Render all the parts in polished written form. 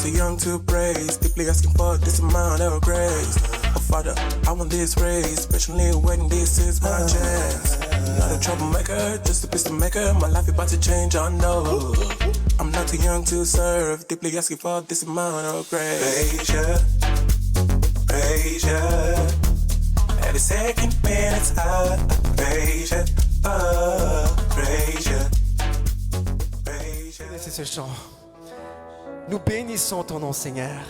too young to praise, deeply asking for this amount of grace. Oh Father, I want this race, especially when this is my chance. Not a troublemaker, just a pistol maker. My life is about to change, I know. I'm not too young to serve, deeply asking for this amount of grace. Praise ya. Every second minute I praise ya. Praise ya. C'est ce chant. Nous bénissons ton nom, Seigneur.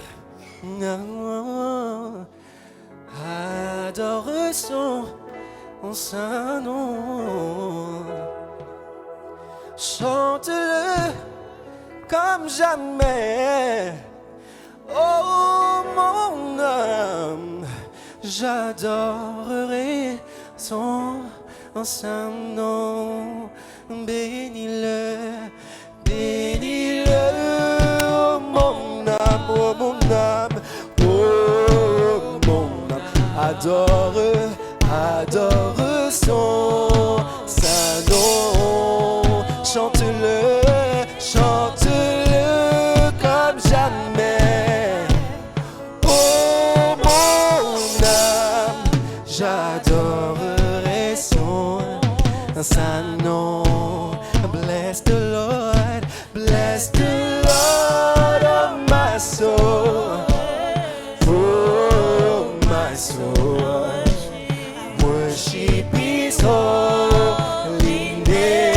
Adore son saint nom. Chante-le comme jamais. Oh mon âme, j'adorerai son saint nom. Bénis-le, bénis-le, oh mon âme, oh mon âme, oh mon âme. Adore son saint nom. Chante-le, chante-le comme jamais. Oh mon âme, j'adorerai son saint nom. Bless the Lord, bless the Lord, oh my soul, oh my soul. Worship His holy name.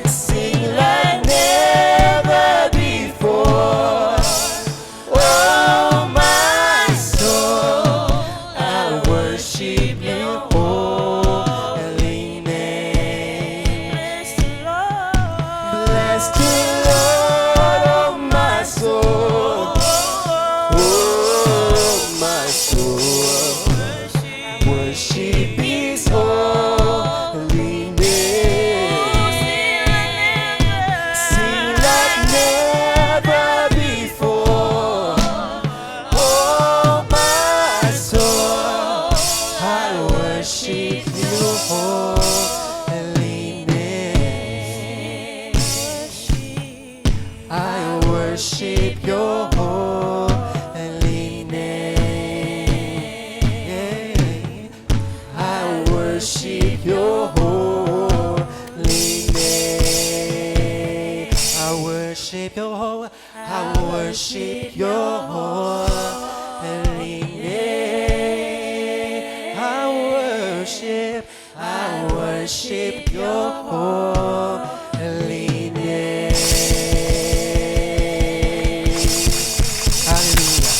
Sing like never before. Oh my soul, I worship You holy name. Bless the Lord, oh my soul, oh my soul. Worship His holy name. Sing like never before. Oh my soul, I worship You holy name. I worship Your holy name. I worship Your holy name. I worship Your holy name. I worship Your holy name. Alléluia.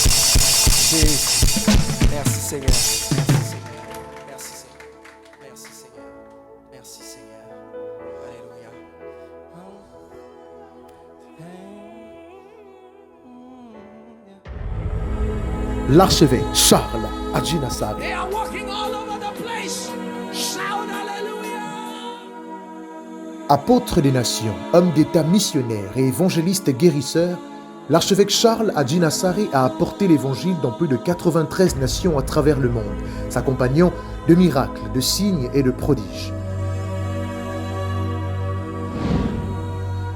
Jésus. Merci Seigneur. Merci Seigneur. Merci Seigneur. Merci Seigneur. Alléluia. L'archevêque Charles Adjinassari. They are walking all over the place. Shout hallelujah. Apôtre des nations, homme d'État missionnaire et évangéliste guérisseur, l'archevêque Charles Adjinassari a apporté l'évangile dans plus de 93 nations à travers le monde, s'accompagnant de miracles, de signes et de prodiges.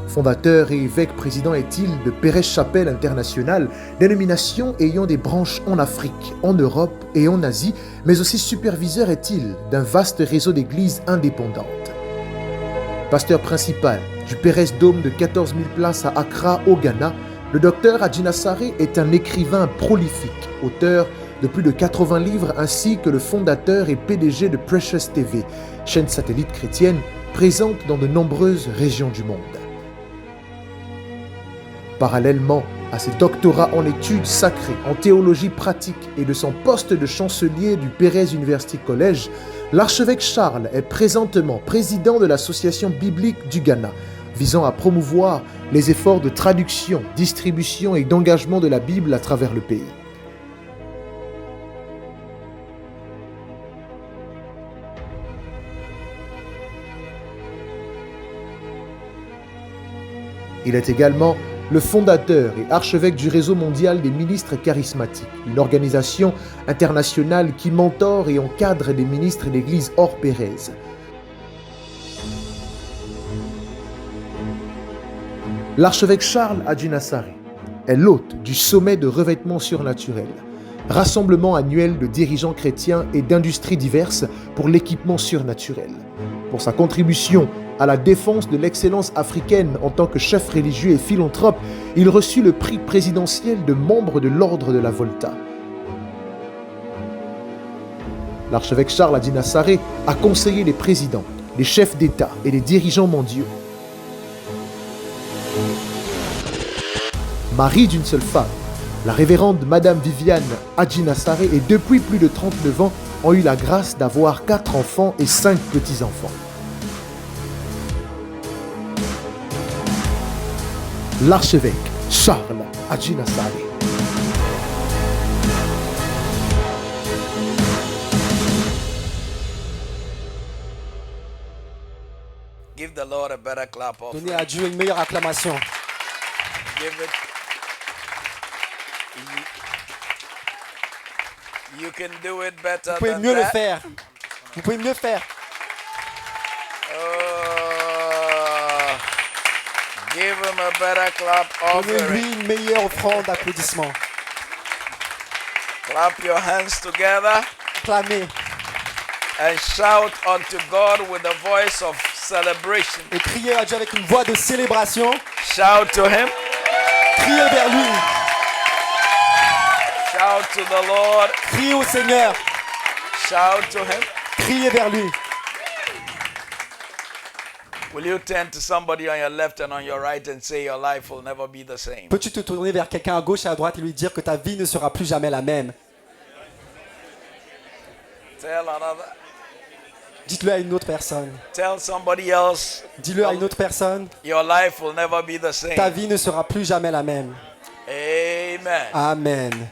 Fondateur et évêque président est-il de Pérez Chapelle International, dénomination ayant des branches en Afrique, en Europe et en Asie, mais aussi superviseur est-il d'un vaste réseau d'églises indépendantes. Pasteur principal du Pérez Dome de 14 000 places à Accra, au Ghana, le docteur Adjinassari est un écrivain prolifique, auteur de plus de 80 livres ainsi que le fondateur et PDG de Precious TV, chaîne satellite chrétienne présente dans de nombreuses régions du monde. Parallèlement à ses doctorats en études sacrées, en théologie pratique et de son poste de chancelier du Pérez University College, l'archevêque Charles est présentement président de l'Association biblique du Ghana, visant à promouvoir les efforts de traduction, distribution et d'engagement de la Bible à travers le pays. Il est également le fondateur et archevêque du réseau mondial des ministres charismatiques, une organisation internationale qui mentore et encadre des ministres d'église hors Pérez. L'archevêque Charles Adjinassari est l'hôte du sommet de revêtement surnaturel, rassemblement annuel de dirigeants chrétiens et d'industries diverses pour l'équipement surnaturel. Pour sa contribution à la défense de l'excellence africaine en tant que chef religieux et philanthrope, il reçut le prix présidentiel de membre de l'ordre de la Volta. L'archevêque Charles Adjinassari a conseillé les présidents, les chefs d'État et les dirigeants mondiaux. Mari d'une seule femme, la révérende Madame Viviane Adjinassari et depuis plus de 39 ans ont eu la grâce d'avoir 4 enfants et 5 petits-enfants. L'archevêque Charles Adjinassari. Give the Lord a better clap of. Donnez à Dieu une meilleure acclamation. Give it. You can do it better Vous pouvez than mieux le that. faire. Vous pouvez mieux faire. Oh, give him a better clap Donnez-lui offering. une meilleure offrande d'applaudissement. Clap your hands together Acclamez and shout unto God with a voice of celebration. et criez à Dieu avec une voix de célébration. Shout to him. Criez vers lui. Shout to the Lord. Criez au Seigneur. Shout to him. Criez vers lui. Will you turn to somebody on your left and on your right and say your life will never be the same? Peux-tu te tourner vers quelqu'un à gauche et à droite et lui dire que ta vie ne sera plus jamais la même? Tell another. Dites-le à une autre personne. Tell somebody else Dis-le à une autre personne. your life will never be the same. Ta vie ne sera plus jamais la même. Amen. Amen.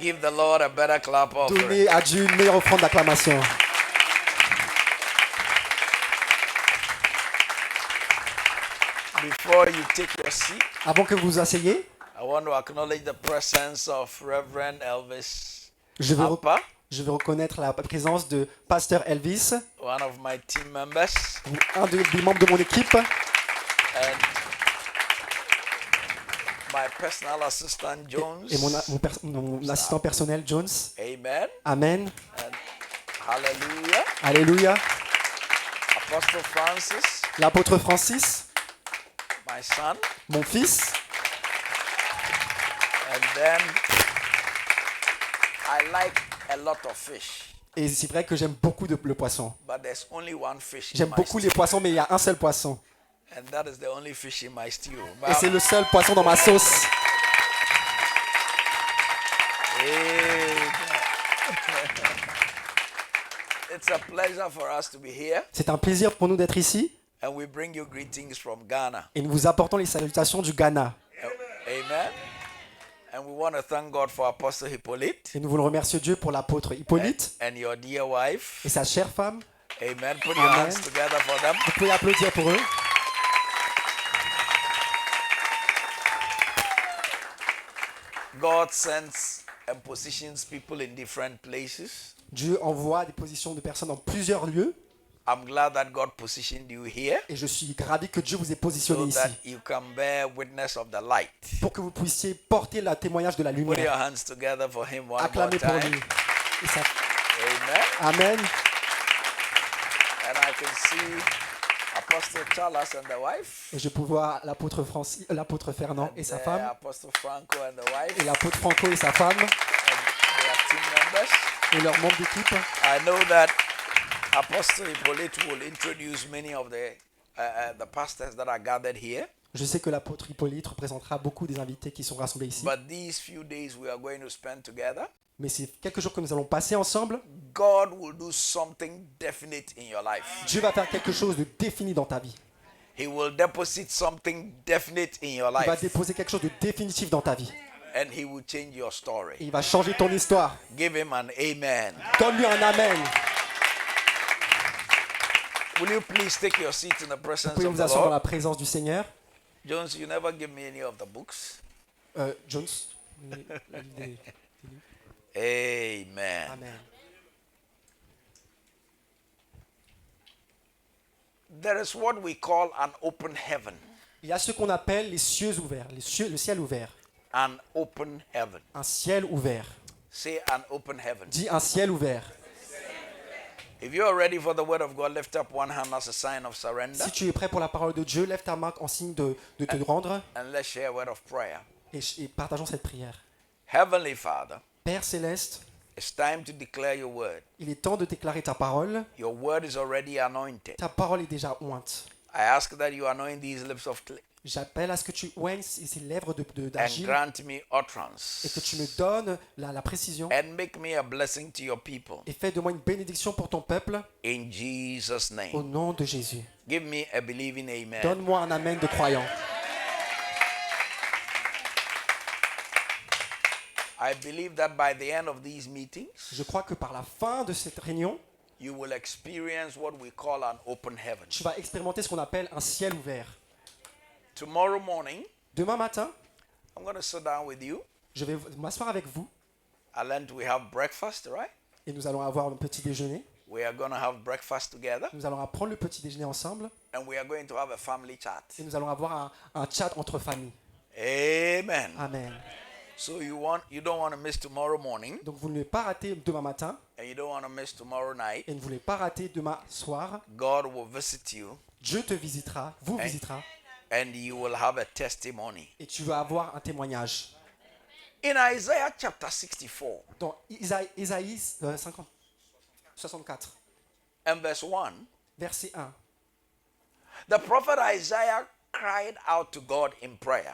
Give the Lord a better clap offering. Donnez à Dieu une meilleure offrande d'acclamation. Before you take your seat, Avant que vous vous asseyez, I want to acknowledge the presence of Reverend Elvis je veux, Appa, je veux reconnaître la présence de Pasteur Elvis, one of my team members, un des membres de mon équipe, and my personal assistant Jones. et mon assistant personnel Jones. Amen. Amen. And hallelujah. Alléluia. Apostle Francis, L'apôtre Francis, my son. mon fils. And then I like a lot of fish, Et c'est vrai que j'aime beaucoup le poisson. but there's only one fish in J'aime my beaucoup stew, les poissons, mais il y a un seul poisson. and that is the only fish in my stew. Et c'est le seul poisson dans ma sauce. Amen. It's a pleasure for us to be here, C'est un plaisir pour nous d'être ici. and we bring you greetings from Ghana. Et nous vous apportons les salutations du Ghana. Amen. And we want to thank God for Apostle Hippolyte Et nous voulons remercier Dieu pour l'apôtre Hippolyte and your dear wife. et sa chère femme. Amen. Put your Amen. hands together for them. Vous pouvez applaudir pour eux. God sends and positions people in different places. Dieu envoie des positions de personnes dans plusieurs lieux. I'm glad that God positioned you here Et je suis ravi que Dieu vous ait positionné so ici. that you can bear witness of the light. Pour que vous puissiez porter le témoignage de la Put your lumière. hands together for him one more Acclamez pour time. lui. Et ça- Amen. Amen. And I can see Apostle Charles and the wife. Et je peux voir l'apôtre Fernand et sa femme. Apostle Franco and the wife. Et l'apôtre Franco et sa femme. And their team members. Et leurs membres d'équipe. I know that Apostle Hippolyte will introduce many of the pastors that are gathered here. Je sais que l'apôtre Hippolyte représentera beaucoup des invités qui sont rassemblés ici. But these few days we are going to spend together, Mais c'est quelques jours que nous allons passer ensemble. God will do something definite in your life. Dieu va faire quelque chose de défini dans ta vie. He will deposit something definite in your Il va life. déposer quelque chose de définitif dans ta vie. And he will change your Et story. il va changer ton histoire. Give him an amen. Donne-lui un amen. Will you please take your seat in the presence Pouvez of vous the asseoir dans la Lord? présence du Seigneur. Jones, you never give me any of the books. Jones. Amen. Amen. There is what we call an open heaven. Il y a ce qu'on appelle les cieux ouverts, le ciel ouvert. An open heaven. Un ciel ouvert. Say an open heaven. Dis un ciel ouvert. If you are ready for the word of God, lift up one hand as a sign of surrender. Si tu es prêt pour la parole de Dieu, lève ta main en signe de te rendre And let's share a word of prayer. et partageons cette prière. Heavenly Father, Père céleste, it's time to declare your word. il est temps de déclarer ta parole. Your word is already anointed. Ta parole est déjà ointe. I ask that you anoint these lips of clay J'appelle à ce que tu oignes ces lèvres and d'argile grant me et que utterance tu me donnes la précision and make me a blessing to your people. et fais de moi une bénédiction pour ton peuple In Jesus' au name. nom de Jésus. Give me a believing amen. Donne-moi un amen de croyant. I believe that by the end of these meetings, Je crois que par la fin de cette réunion, you will experience what we call an open heaven. tu vas expérimenter ce qu'on appelle un ciel ouvert. Tomorrow morning, Demain matin, I'm going to sit down with you. je vais m'asseoir avec vous And we have breakfast, right? et nous allons avoir un petit déjeuner. We are going to have breakfast together. Nous allons prendre le petit déjeuner ensemble And we are going to have a family chat. et nous allons avoir un chat entre familles. Amen. Amen. So you don't want to miss tomorrow morning, Donc vous ne voulez pas rater demain matin and you don't want to miss tomorrow night. et ne voulez pas rater demain soir. God will visit you, Dieu te visitera, vous visitera and you will have a testimony. et tu vas avoir un témoignage. In Isaiah chapter 64 Dans Isaïe 64, and verse 1, verset 1, the prophet Isaiah cried out to God in prayer.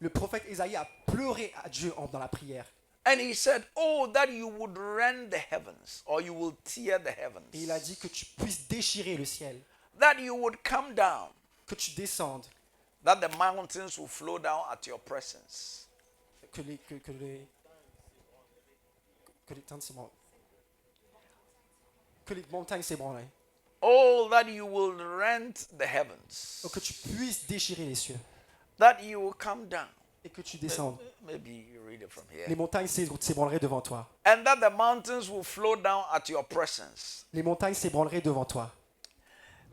le prophète Isaïe a pleuré à Dieu dans la prière. And he said, "Oh, that you would rend the heavens, or you will tear the heavens. Et il a dit que tu puisses déchirer le ciel, That you would come down, que tu descendes, that the mountains will flow down at your presence." que les tentes s'ébranlent. Que les montagnes s'ébranlent. Oh, that you will rend the heavens, Que tu puisses déchirer les cieux that you will come down. et que tu descendes. Maybe you read it from here. Les montagnes s'ébranleraient devant toi. And that the mountains will flow down at your presence. Les montagnes s'ébranleraient devant toi.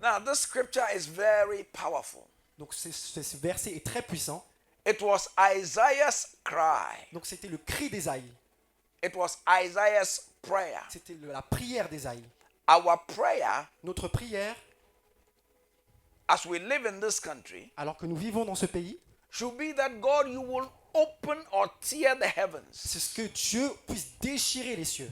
Now, this scripture is very powerful. Donc ce verset est très puissant. It was Isaiah's cry. Donc c'était le cri d'Ésaïe. It was Isaiah's prayer. C'était la prière d'Ésaïe. Our prayer, Notre prière, as we live in this country, alors que nous vivons dans ce pays, should be that God, you will open or tear the heavens. c'est ce que Dieu puisse déchirer les cieux.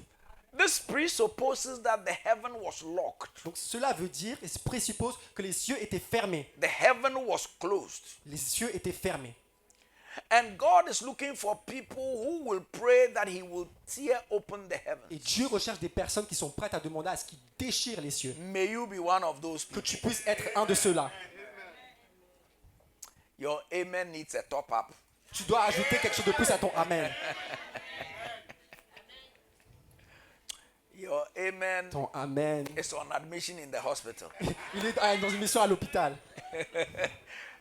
This presupposes that the heaven was locked. Donc cela veut dire et présuppose que les cieux étaient fermés. The heaven was closed. Les cieux étaient fermés. And God is looking for people who will pray that he will tear open the Et heavens. Dieu recherche des personnes qui sont prêtes à demander à ce qu'il déchire les cieux. May you be one of those Que people. tu puisses être un de ceux-là. Your amen needs a top up. Tu dois ajouter quelque chose de plus à ton amen. Your amen Ton amen. is on admission in the hospital. Il est dans une mission à l'hôpital.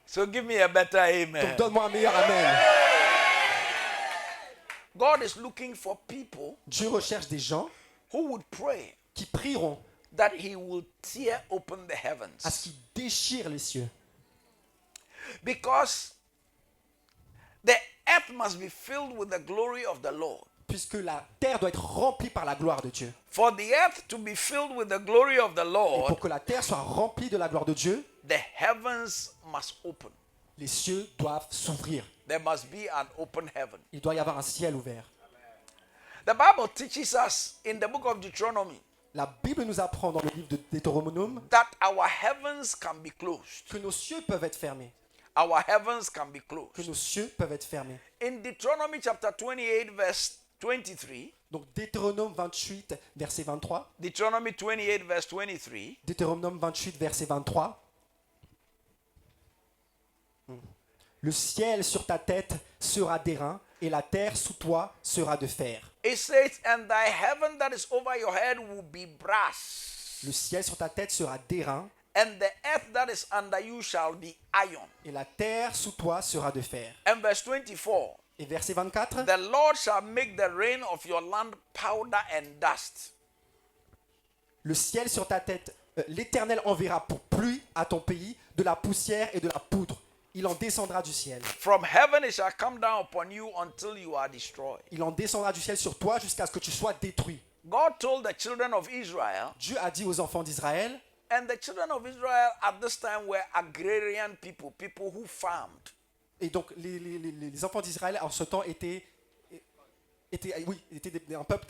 So give me a better amen. Donc donne-moi un meilleur amen. God is looking for people Dieu recherche des gens who would pray qui prieront that he will tear open the à ce heavens. qu'il déchire les cieux. Because the earth must be filled with the glory of the Lord. Puisque la terre doit être remplie par la gloire de Dieu. For the earth to be filled with the glory of the Et Lord, pour que la terre soit remplie de la gloire de Dieu, the heavens must open. les cieux doivent s'ouvrir. There must be an open heaven. Il doit y avoir un ciel ouvert. The Bible teaches us in the book of Deuteronomy La Bible nous apprend dans le livre de Deutéronome that our heavens can be closed. que nos cieux peuvent être fermés. Our heavens can be Que closed. nos cieux peuvent être fermés. In Deuteronomy chapter 28, verse 23, Donc Deutéronome 28, verset 23. Deuteronomy 28, verse 23, Deutéronome 28, verset 23. Le ciel sur ta tête sera d'airain et la terre sous toi sera de fer. it says, "And thy heaven that is over your head will be brass, Le ciel sur ta tête sera d'airain and the earth that is under you shall be iron." et la terre sous toi sera de fer. And verse 24, Et verset 24. "The Lord shall make the rain of your land powder and dust." Le ciel sur ta tête, l'Éternel enverra pour pluie à ton pays de la poussière et de la poudre. Il en descendra du ciel. From heaven it shall come down upon you until you are destroyed. Il en descendra du ciel sur toi jusqu'à ce que tu sois détruit. God told the children of Israel, Dieu a dit aux enfants d'Israël, and the children of Israel at this time were agrarian people, people who farmed. et donc les enfants d'Israël en ce temps étaient un peuple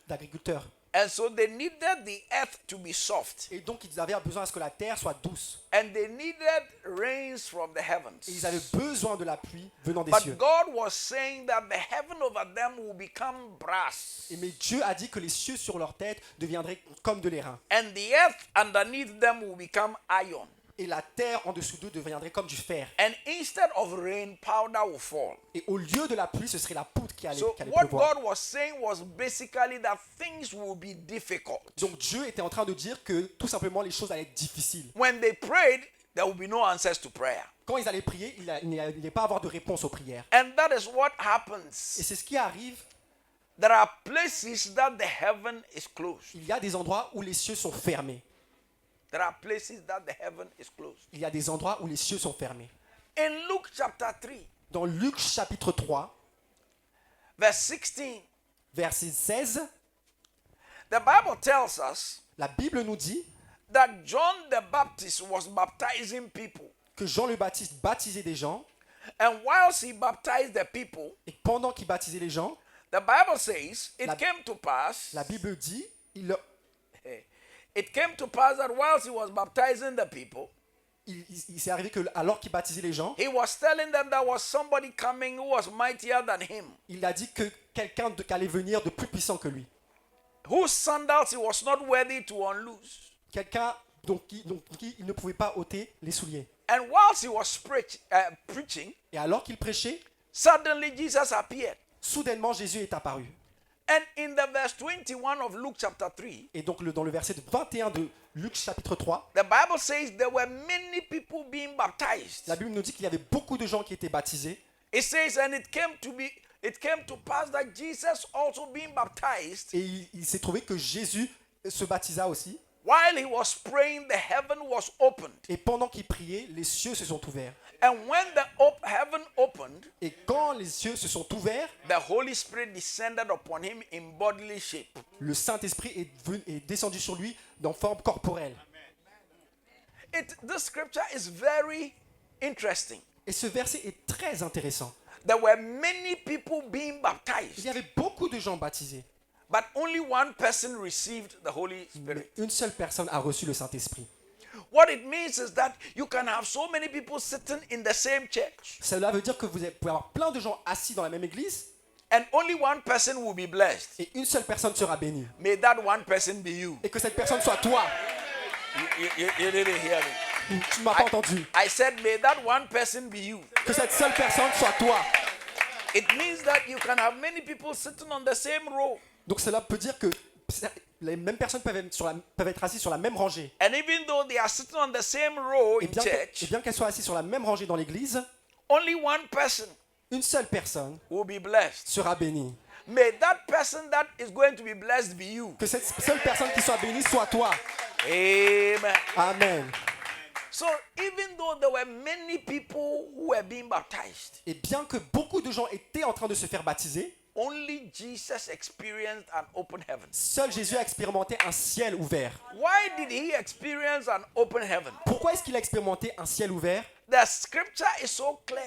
d'agriculteurs. And so they needed the earth to be soft. Et donc ils avaient besoin à ce que la terre soit douce. And they needed rains from the heavens. Et ils avaient besoin de la pluie venant des But cieux. God was saying that the heaven over them will become brass. Mais Dieu a dit que les cieux sur leur tête deviendraient comme de l'airain. And the earth underneath them will become iron. Et la terre en dessous d'eux deviendrait comme du fer. And instead of rain, powder will fall. Et au lieu de la pluie, ce serait la poudre qui allait So what pleuvoir. God was saying was basically that things will be difficult. Donc Dieu était en train de dire que tout simplement les choses allaient être difficiles. When they prayed, there will be no answers to prayer. Quand ils allaient prier, il n'allait pas avoir de réponse aux prières. And that is what Et happens. c'est ce qui arrive. There are places that the heaven is closed. Il y a des endroits où les cieux sont fermés. There are places that the heaven is closed. Il y a des endroits où les cieux sont fermés. In Luke chapter 3, Dans Luc chapitre 3, verse 16, verset 16, the Bible tells us la Bible nous dit that John the Baptist was baptizing people. que Jean le Baptiste baptisait des gens. And whilst he baptized the people, Et pendant qu'il baptisait les gens, the Bible says it La- came to pass. la Bible dit, It came to pass that whilst he was baptizing the people, il s'est arrivé que alors qu'il baptisait les gens, he was telling them there was somebody coming who was mightier than him, il a dit que quelqu'un qui allait venir de plus puissant que lui. whose sandals he was not worthy to unloose. Quelqu'un dont qui il ne pouvait pas ôter les souliers. And whilst he was preaching, Et alors qu'il prêchait, suddenly Jesus appeared. soudainement Jésus est apparu. And in the verse 21 of Luke chapter 3, Et donc dans le verset 21 de Luc chapitre 3, the Bible says there were many people being baptized. la Bible nous dit qu'il y avait beaucoup de gens qui étaient baptisés. It says, and it came to pass that Jesus also being baptized. Et il s'est trouvé que Jésus se baptisa aussi. While he was praying, the heaven was opened. Et pendant qu'il priait, les cieux se sont ouverts. And when the heaven opened, Et quand les cieux se sont ouverts, the Holy Spirit descended upon him in bodily shape. le Saint-Esprit est descendu sur lui dans forme corporelle. This scripture is very interesting. Et ce verset est très intéressant. There were many people being Il baptized, y avait beaucoup de gens baptisés, but only one person received the Holy mais Spirit. une seule personne a reçu le Saint-Esprit. What it means is that you can have so many people sitting in the same church, Cela veut dire que vous pouvez avoir plein de gens assis dans la même église and only one person will be blessed. et une seule personne sera bénie. May that one person be you. Et que cette personne soit toi. You didn't hear me. Tu ne m'as pas entendu. I said, may that one person be you. Que cette seule personne soit toi. It means that you can have many people sitting on the same row. Donc cela peut dire que les mêmes personnes peuvent être assises sur la même rangée. And even though they are sitting on the same row Et in church, bien qu'elles soient assises sur la même rangée dans l'église, only one person une seule personne will be blessed. sera bénie. May that person that is going to be blessed be you. Que cette seule personne qui soit bénie soit toi. Amen. Amen. So even though there were many people who were being baptized, Et bien que beaucoup de gens étaient en train de se faire baptiser, only Jesus experienced an open heaven. seul Jésus a expérimenté un ciel ouvert. Why did he experience an open heaven? Pourquoi est-ce qu'il a expérimenté un ciel ouvert? The scripture is so clear.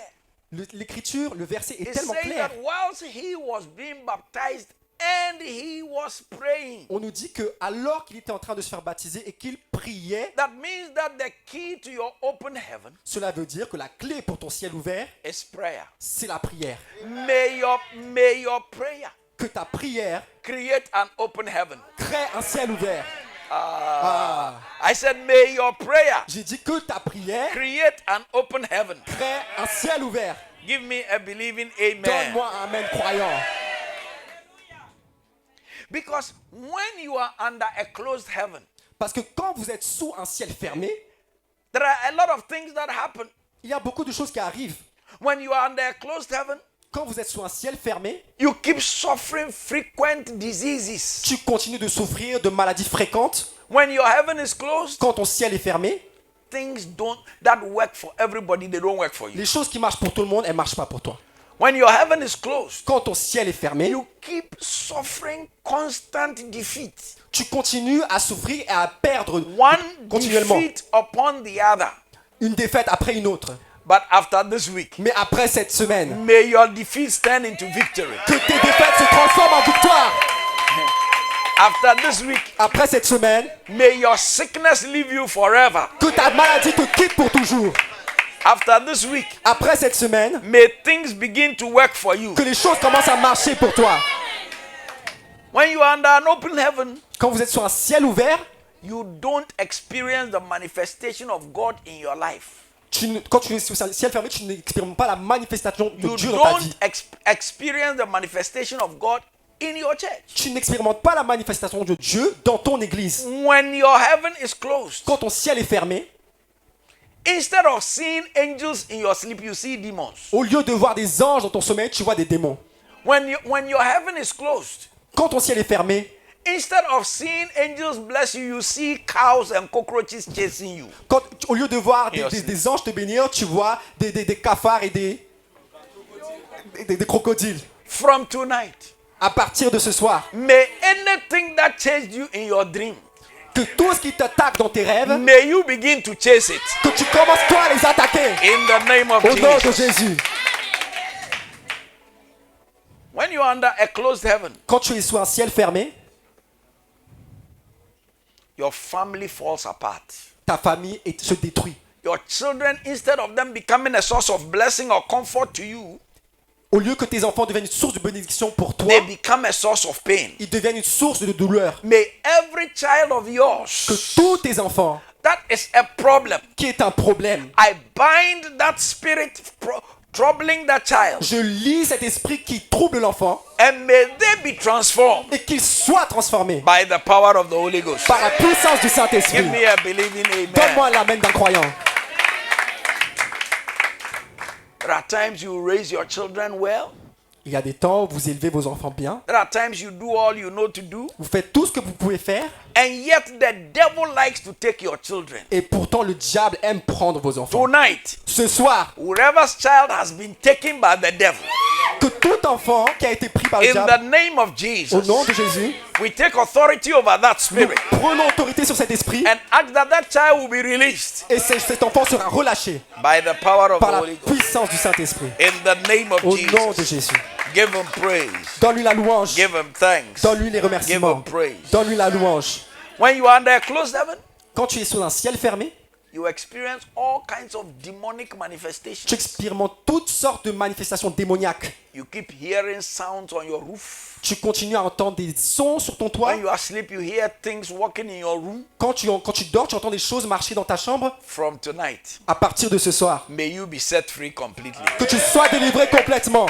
L'écriture, le verset est It tellement says clair. that whilst he was being baptized and he was praying, On nous dit que alors qu'il était en train de se faire baptiser et qu'il priait, that means that the key to your open heaven cela veut dire que la clé pour ton ciel ouvert, is prayer. c'est la prière. May your prayer Que ta prière create an open heaven. crée un ciel ouvert. I said, may your prayer J'ai dit que ta prière create an open heaven. crée un ciel ouvert. Give me a believing amen. Donne-moi un amen croyant. Because when you are under a closed heaven, Parce que quand vous êtes sous un ciel fermé, there are a lot of things that happen. il y a beaucoup de choses qui arrivent. When you are under a closed heaven, Quand vous êtes sous un ciel fermé, you keep suffering frequent diseases. tu continues de souffrir de maladies fréquentes. When your heaven is closed, Quand ton ciel est fermé, things that work for everybody, they don't work for you. Les choses qui marchent pour tout le monde, elles ne marchent pas pour toi. When your heaven is closed, Quand ton ciel est fermé, you keep suffering constant defeat. tu continues à souffrir et à perdre One continuellement. defeat upon the other. Une défaite après une autre. But after this week, Mais après cette semaine, may your defeats turn into victory. que tes défaites se transforment en victoire. After this week, Après cette semaine, may your sickness leave you forever. que ta maladie te quitte pour toujours. After this week, Après cette semaine, may things begin to work for you. que les choses commencent à marcher pour toi. When you are under an open heaven, Quand vous êtes sur un ciel ouvert, you don't experience the manifestation of God in your life. quand tu es sur un ciel fermé, tu n'expérimentes pas la manifestation de You Dieu dans ta don't vie. experience the manifestation of God in your church. Tu n'expérimentes pas la manifestation de Dieu dans ton église. When your heaven is closed, Quand ton ciel est fermé, instead of seeing angels in your sleep, you see demons. au lieu de voir des anges dans ton sommeil, tu vois des démons. When your heaven is closed, Quand ton ciel est fermé, instead of seeing angels bless you, you see cows and cockroaches chasing you. au lieu de voir Et aussi. des anges te bénir, tu vois des cafards et des crocodiles. From tonight, À partir de ce soir, may anything that chased you in your dream, que tout ce qui t'attaque dans tes rêves, may you begin to chase it. que tu commences toi à les attaquer. In the name of Au nom de Jesus. Jésus. When you're under a closed heaven, Quand tu es sous un ciel fermé, your family falls apart. ta famille se détruit. Your children, instead of them becoming a source of blessing or comfort to you, Au lieu que tes enfants deviennent une source de bénédiction pour toi, they become a source of pain. ils deviennent une source de douleur. May every child of Que yours, tous tes enfants, that is a problem. qui est un problème, I bind that spirit troubling that child, je lis cet esprit qui trouble l'enfant and may they be transformed et qu'il soit transformé by the power of the Holy Ghost. par la puissance du Saint-Esprit. Give me a believing amen. Donne-moi l'amen d'un croyant. There are times you raise your children well. Il y a des temps où vous élevez vos enfants bien, There are times you do all you know to do. vous faites tout ce que vous pouvez faire, And yet the devil likes to take your children. et pourtant le diable aime prendre vos enfants. Tonight, Ce soir, whoever's child has been taken by the devil, que tout enfant qui a été pris par le in the diable, name of au Jesus, nom de Jésus, we take authority over that nous spirit prenons autorité sur cet esprit and ask that that child will be released et cet enfant sera relâché by the power of the par la Holy Ghost. puissance du Saint-Esprit. In the name of Au nom de Jesus, Jésus. give him praise, Donne-lui la louange. give him thanks. Donne-lui les Give remerciements. him praise. Donne-lui la louange. When you are under a closed heaven, Quand tu es sous un ciel fermé, you experience all kinds of demonic tu manifestations. expérimentes toutes sortes de manifestations démoniaques. You keep hearing sounds on your roof. Tu continues à entendre des sons sur ton toit. When you are asleep, you hear things walking in your room. Quand tu dors, tu entends des choses marcher dans ta chambre. From tonight, À partir de ce soir, may you be set free completely. que tu sois délivré complètement.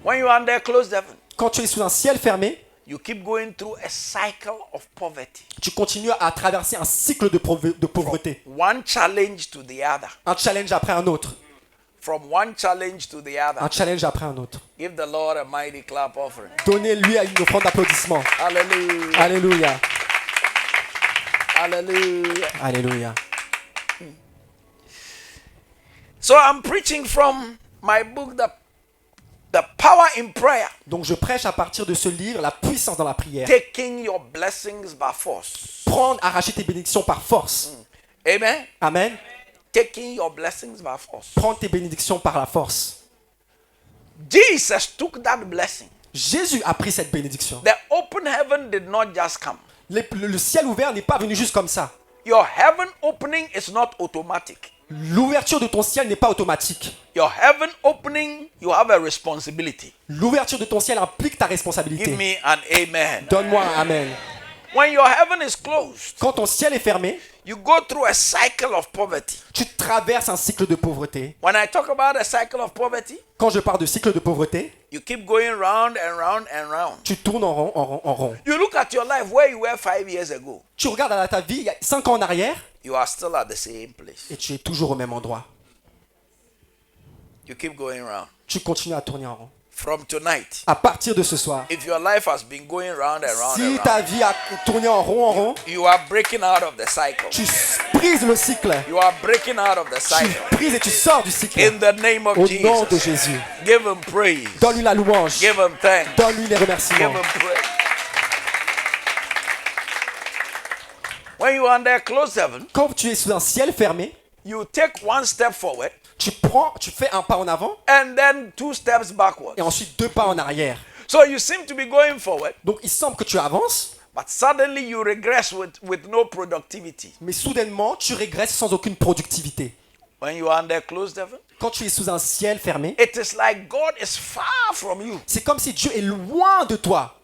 When you are under a closed heaven, Quand tu es sous un ciel fermé, you keep going through a cycle of poverty. tu continues à traverser un cycle de pauvreté. One challenge to the other. Un challenge après un autre. From one challenge to the Un other. challenge après un autre. Give the Lord a mighty clap offering. Donnez-lui une offrande d'applaudissement. Hallelujah. Alléluia. Hallelujah. Alléluia. So I'm preaching from my book, The Power in Prayer. Donc je prêche à partir de ce livre, la puissance dans la prière. Taking your blessings by force. Prendre, arracher tes bénédictions par force. Amen. Amen. Taking your blessings by force. Prendre tes bénédictions par la force. Jesus took that blessing. Jésus a pris cette bénédiction. The open heaven did not just come. Le ciel ouvert n'est pas venu juste comme ça. Your heaven opening is not automatic. L'ouverture de ton ciel n'est pas automatique. Your heaven opening, you have a responsibility. L'ouverture de ton ciel implique ta Give responsabilité. me an amen. Donne-moi un amen. When your heaven is closed, Quand ton ciel est fermé, you go through a cycle of poverty. tu traverses un cycle de pauvreté. When I talk about a cycle of poverty, Quand je parle de cycle de pauvreté, you keep going round and round and round. tu tournes en rond, en rond, en rond. You look at your life where you were 5 years ago. Tu regardes à ta vie il y a 5 ans en arrière You are still at the same place. et tu es toujours au même endroit. You keep going round. Tu continues à tourner en rond. From tonight, À partir de ce soir, if your life has been going round and round si and ta round, vie a tourné en rond, you are breaking out of the cycle. tu peux brises le cycle. You are breaking out of the Tu cycle. brises et tu sors du cycle. In the name of Au nom de Jesus. Jésus. Give him praise. Donne-lui la louange. Give him thanks. Donne-lui les Give remerciements. him praise. When you are under closed heaven, Quand tu es sous un ciel fermé, you take one step forward tu fais un pas en avant and then 2 steps backwards. et ensuite 2 pas en arrière. So you seem to be going forward, Donc il semble que tu avances, but suddenly you regress with no productivity. mais soudainement tu régresses sans aucune productivité. When you are under closed heaven, Quand tu es sous un ciel fermé, it is like God is far from you. c'est comme si Dieu est loin de toi.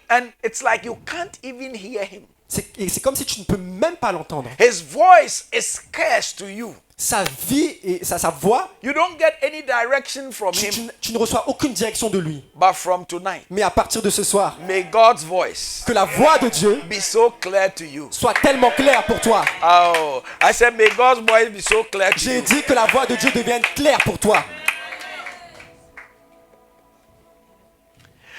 And it's like you can't even hear him. C'est comme si tu ne peux même pas l'entendre. His voice is scarce to you. Sa vie et sa voix, You don't get any direction from him. tu ne reçois aucune direction de lui. But from tonight, Mais à partir de ce soir, may God's voice que la voix de Dieu be so clear to you. soit tellement claire pour toi. Oh, I said, may God's voice be so clear to J'ai you. dit que la voix de Dieu devienne claire pour toi.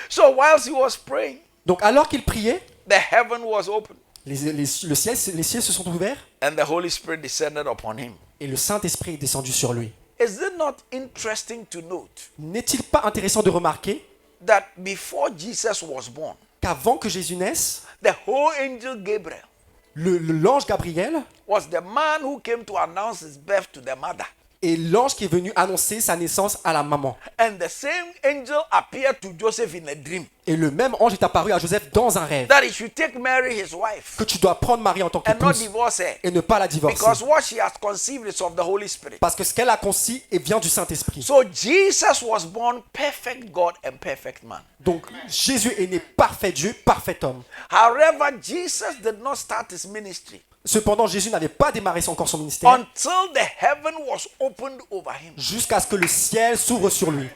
So whilst he was praying, Donc alors qu'il priait, the heaven was open les ciels se sont ouverts and the Holy Spirit descended upon him. et le Saint-Esprit est descendu sur lui. Is it not interesting to note N'est-il pas intéressant de remarquer that before Jesus was born, qu'avant que Jésus naisse, the whole angel Gabriel l'ange Gabriel was the man who came to announce his birth to the mother? est l'ange qui est venu annoncer sa naissance à la maman. And the same angel appeared to Joseph in a dream Et le même ange est apparu à Joseph dans un rêve. that he should take Mary, his wife, Que tu dois prendre Marie en tant and not qu'épouse divorce her. et ne pas la divorcer. Because what she has conceived is of the Holy Spirit. Parce que ce qu'elle a conçu et vient du Saint-Esprit. So Jesus was born perfect God and perfect man. Donc Jésus est né parfait Dieu, parfait homme. However, Jesus did not start his ministry Cependant, Jésus n'avait pas démarré encore son ministère until the heaven was opened over him. jusqu'à ce que le ciel s'ouvre sur lui.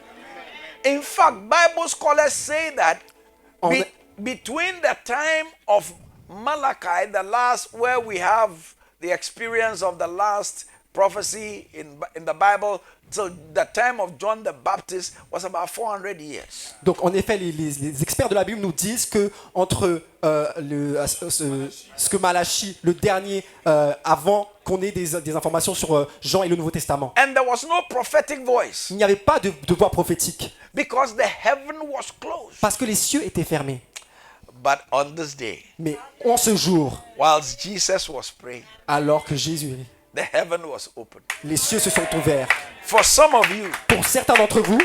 In fact, Bible scholars say that En- between the time of Malachi, the last, where we have the experience of the last prophecy in the Bible, till the time of John the Baptist was about 400 years. Donc en effet, les experts de la Bible nous disent que entre ce que Malachie, le dernier, avant qu'on ait des informations sur Jean et le Nouveau Testament, And there was no prophetic voice il n'y avait pas de voix prophétique because the heaven was closed. parce que les cieux étaient fermés. But on this day, Mais en ce jour, whilst Jesus was praying, alors que Jésus, the heaven was open. les cieux se sont ouverts. For some of you, Pour certains d'entre vous,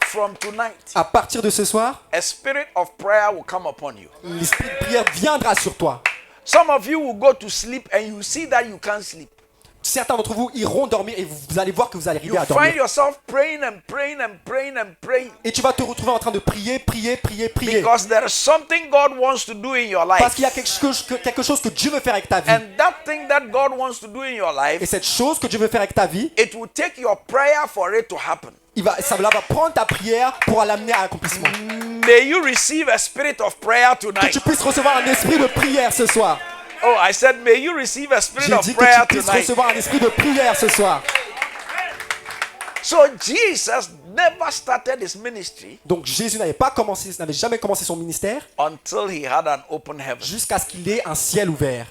from tonight, à partir de ce soir, a spirit of prayer will come upon you. l'esprit de prière viendra sur toi. Some of you will go to sleep and you see that you can't sleep. Certains d'entre vous iront dormir et vous allez voir que vous allez You arriver à find dormir. yourself praying and praying and praying and praying Et tu vas te retrouver en train de prier, prier, prier, prier. because there is something God wants to do in your Parce life. qu'il y a quelque chose que Dieu veut faire avec ta vie. And that thing that God wants to do in your Et life, cette chose que Dieu veut faire avec ta vie, it will take your prayer for it to happen. ça va prendre ta prière pour l'amener à l'accomplissement. May you receive a spirit of prayer Que tonight. tu puisses recevoir un esprit de prière ce soir. Oh, I said, may you receive a spirit J'ai of dit que prayer tu puisses tonight. recevoir un esprit de prière ce soir. So Jesus never started his ministry Donc Jésus n'avait jamais commencé son ministère until he had an open heaven. jusqu'à ce qu'il ait un ciel ouvert.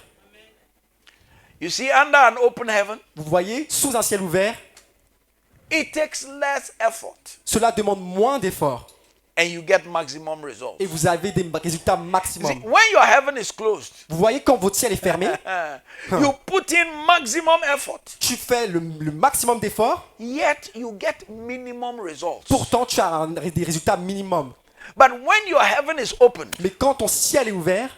You see, under an open heaven, Vous voyez, sous un ciel ouvert, it takes less effort cela demande moins d'efforts and you get maximum results. et vous avez des résultats See, maximum. when your heaven is closed, Vous voyez, quand votre ciel est fermé, you put in maximum effort, tu fais le maximum d'efforts, yet you get minimum results. pourtant tu as des résultats minimum. But when your heaven is open, Mais quand ton ciel est ouvert,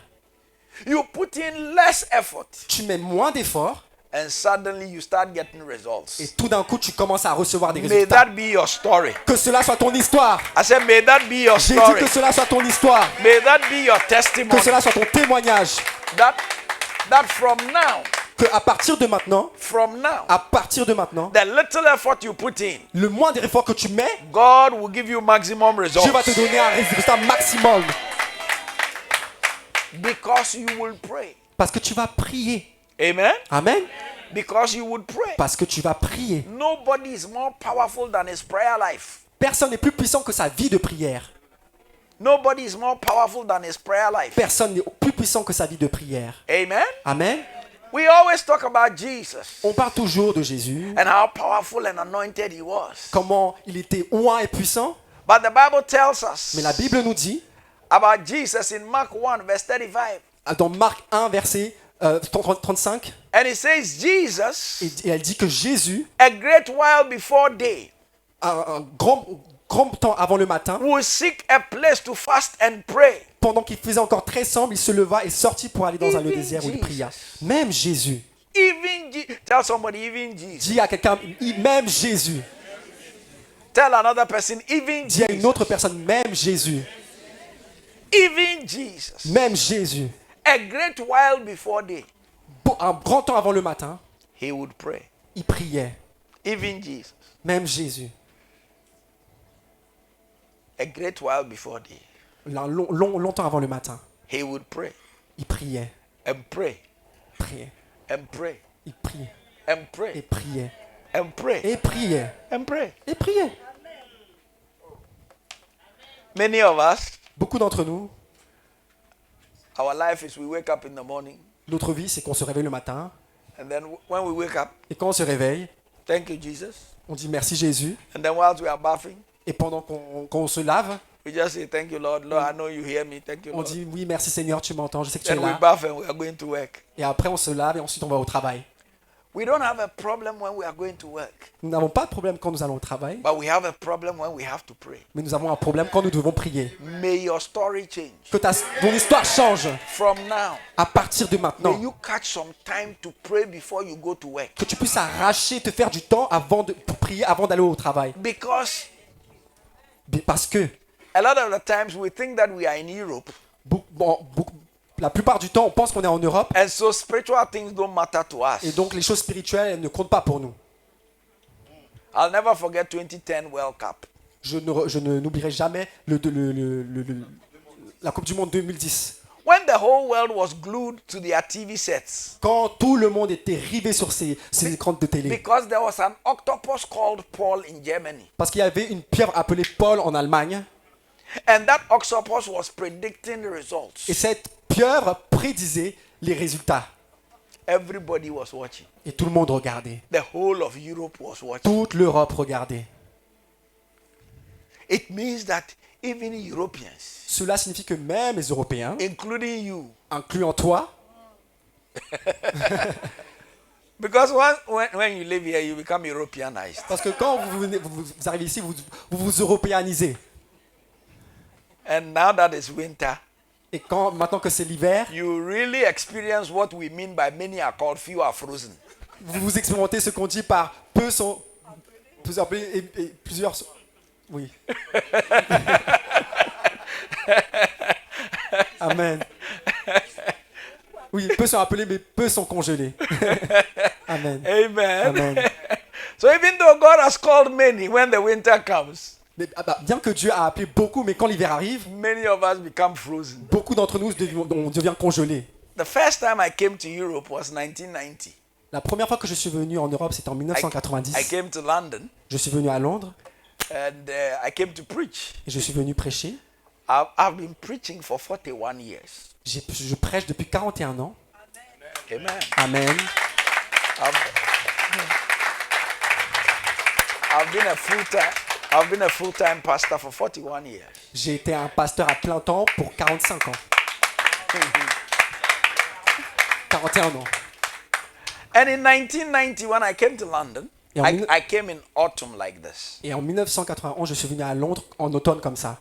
you put in less effort tu mets moins d'efforts and suddenly you start getting results. et tout d'un coup tu commences à recevoir des May résultats. that be your story. Que cela soit ton histoire. I said, may that be your J'ai dit story. que cela soit ton histoire. May that be your Que testimony. cela soit ton témoignage. That from now, Que à partir de maintenant, the little effort you put in, le moindre effort que tu mets, God will give you maximum results. Dieu va te donner un résultat maximum. Because you will pray. Parce que tu vas prier. Amen. Amen. Because you would pray. Parce que tu vas prier. Nobody is more powerful than his prayer life. Personne n'est plus puissant que sa vie de prière. Nobody is more powerful than his prayer life. Personne n'est plus puissant que sa vie de prière. Amen. Amen. We always talk about Jesus On parle toujours de Jésus, and how powerful and anointed he was. comment il était oint et puissant. But the Bible tells us Mais la Bible nous dit, about Jesus in Mark 1, verse 35. dans Marc 1, verset 35, And it says, Jesus, et elle dit que Jésus, a great while before day, un grand temps avant le matin, will seek a place to fast and pray. pendant qu'il faisait encore très sombre, il se leva et sortit pour aller dans un lieu Even désert où il Jesus. pria. Même Jésus. Tell somebody, even Jesus. Dis à quelqu'un, même Jésus. Tell another person, even Dis à une Jesus. autre personne, même Jésus. Even Jesus. Même Jésus. A great while before day, Un grand temps avant le matin, he would pray. il priait. Even Jesus. Même Jésus. A great while before day, Longtemps avant le matin, he would pray il priait. and pray Priait. and pray Il priait. and Et pray priait. and pray Et priait. and pray. Et priait. Many of us, Beaucoup d'entre nous, our life is we wake up in the morning, notre vie, c'est qu'on se réveille le matin. and then when we wake up, Et quand on se réveille, thank you, Jesus. on dit merci Jésus. And then whilst we are bathing, Et pendant qu'on se lave, we just say, thank you, Lord. Lord, I know you hear me. Thank you, on Lord. dit oui, merci Seigneur, tu m'entends, je sais que tu es Then we là. bath and we are going to work. Et après, on se lave et ensuite on va au travail. We don't have a problem when we are going to work, Nous n'avons pas de problème quand nous allons au travail, but we have a problem when we have to pray. mais nous avons un problème quand nous devons prier. May your story change Que ton histoire change from now. à partir de May maintenant. you catch some time to pray before you go to work. Que tu puisses arracher, te faire du temps pour prier avant d'aller au travail. Because Parce que a lot of the times we think that we are in Europe, la plupart du temps, on pense qu'on est en Europe and so spiritual things don't matter to us. et donc les choses spirituelles elles ne comptent pas pour nous. I'll never forget 2010 World Cup. Je n'oublierai jamais la Coupe du Monde 2010. When the whole world was glued to their TV sets, Quand tout le monde était rivé sur ces écrans de télé. because there was an octopus called Paul in Germany. Parce qu'il y avait une pieuvre appelée Paul en Allemagne. And that octopus was predicting the results. Et cette pieuvre prédisait les résultats. Everybody was watching. Et tout le monde regardait. The whole of Europe was watching. Toute l'Europe regardait. It means that even Europeans, Cela signifie que même les Européens, including you, incluant toi, because when you live here, you become Europeanized. parce que quand vous arrivez ici, vous européanisez. And now that it's winter, Et maintenant que c'est l'hiver, you really experience what we mean by many are called, few are frozen. vous expérimentez ce qu'on dit par peu sont appelés et plusieurs sont... Oui. Amen. Oui, peu sont appelés, mais peu sont congelés. Amen. Amen. Amen. So even though God has called many, when the winter comes, Mais, bien que Dieu a appelé beaucoup, mais quand l'hiver arrive, many of us become frozen. beaucoup d'entre nous on devient congelés. The first time I came to Europe was 1990. La première fois que je suis venu en Europe, c'était en I 1990. came to London Je suis venu à Londres and I came to preach. et je suis venu prêcher. I've been preaching for 41 years. Je prêche depuis 41 ans. Amen. Amen. I've been a full-time pastor for 41 years. J'ai été un pasteur à plein temps pour 45 ans. 41 ans. And in 1990, when I came to London, Et en I came in autumn like this. Et en 1991, je suis venu à Londres en automne comme ça.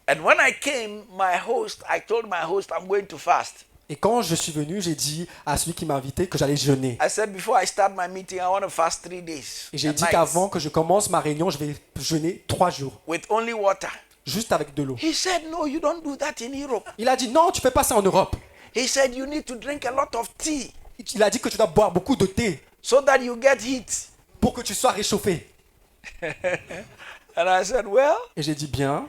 And when I came, I told my host, I'm going to fast. Et quand je suis venu, j'ai dit à celui qui m'a invité que j'allais jeûner. I said, before I start my meeting, I want to fast 3 days. Et j'ai and dit nights qu'avant que je commence ma réunion, je vais jeûner 3 jours, with only water. juste avec de l'eau. He said, no, you don't do that in Europe. Il a dit non, tu fais pas ça en Europe. He said, you need to drink a lot of tea Il a dit que tu dois boire beaucoup de thé so that you get heat. pour que tu sois réchauffé. And I said, well, Et j'ai dit bien.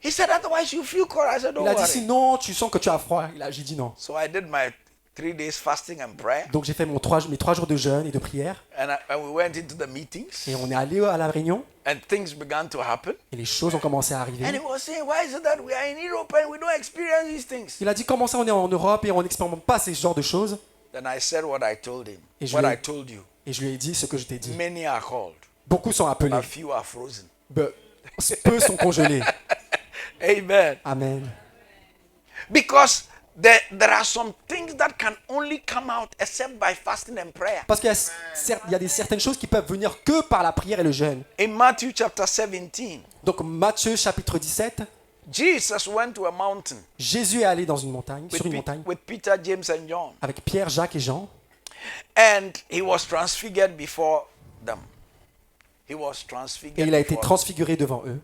he said, otherwise you feel cold. I said, don't Il a dit worry. sinon, tu sens que tu as froid. J'ai dit non. So I did my 3 days fasting and prayer. Donc j'ai fait mes 3 jours de jeûne et de prière. And we went into the meetings. Et on est allé à la réunion. And things began to happen. Et les choses ont commencé à arriver. And he was saying, why is it that we are in Europe and we don't experience these things? Il a dit comment ça on est en Europe et on n'expérimente pas ces genres de choses. Then I said what I told him, Et je what lui ai- I told you. Et je lui ai dit ce que je t'ai dit. Many are called, Beaucoup sont appelés, a few are frozen. peu sont congelés. Amen. Amen. Because there are some things that can only come out except by fasting and prayer. Parce qu'il y a, il y a certaines choses qui peuvent venir que par la prière et le jeûne. In Matthew chapter 17, Donc Matthieu chapitre 17, Jesus went to a mountain Jésus est allé dans une montagne, with, sur une montagne, with Peter, James, and John. avec Pierre, Jacques et Jean. And he was transfigured before them. He was transfigured Et il a été before them. transfiguré devant eux.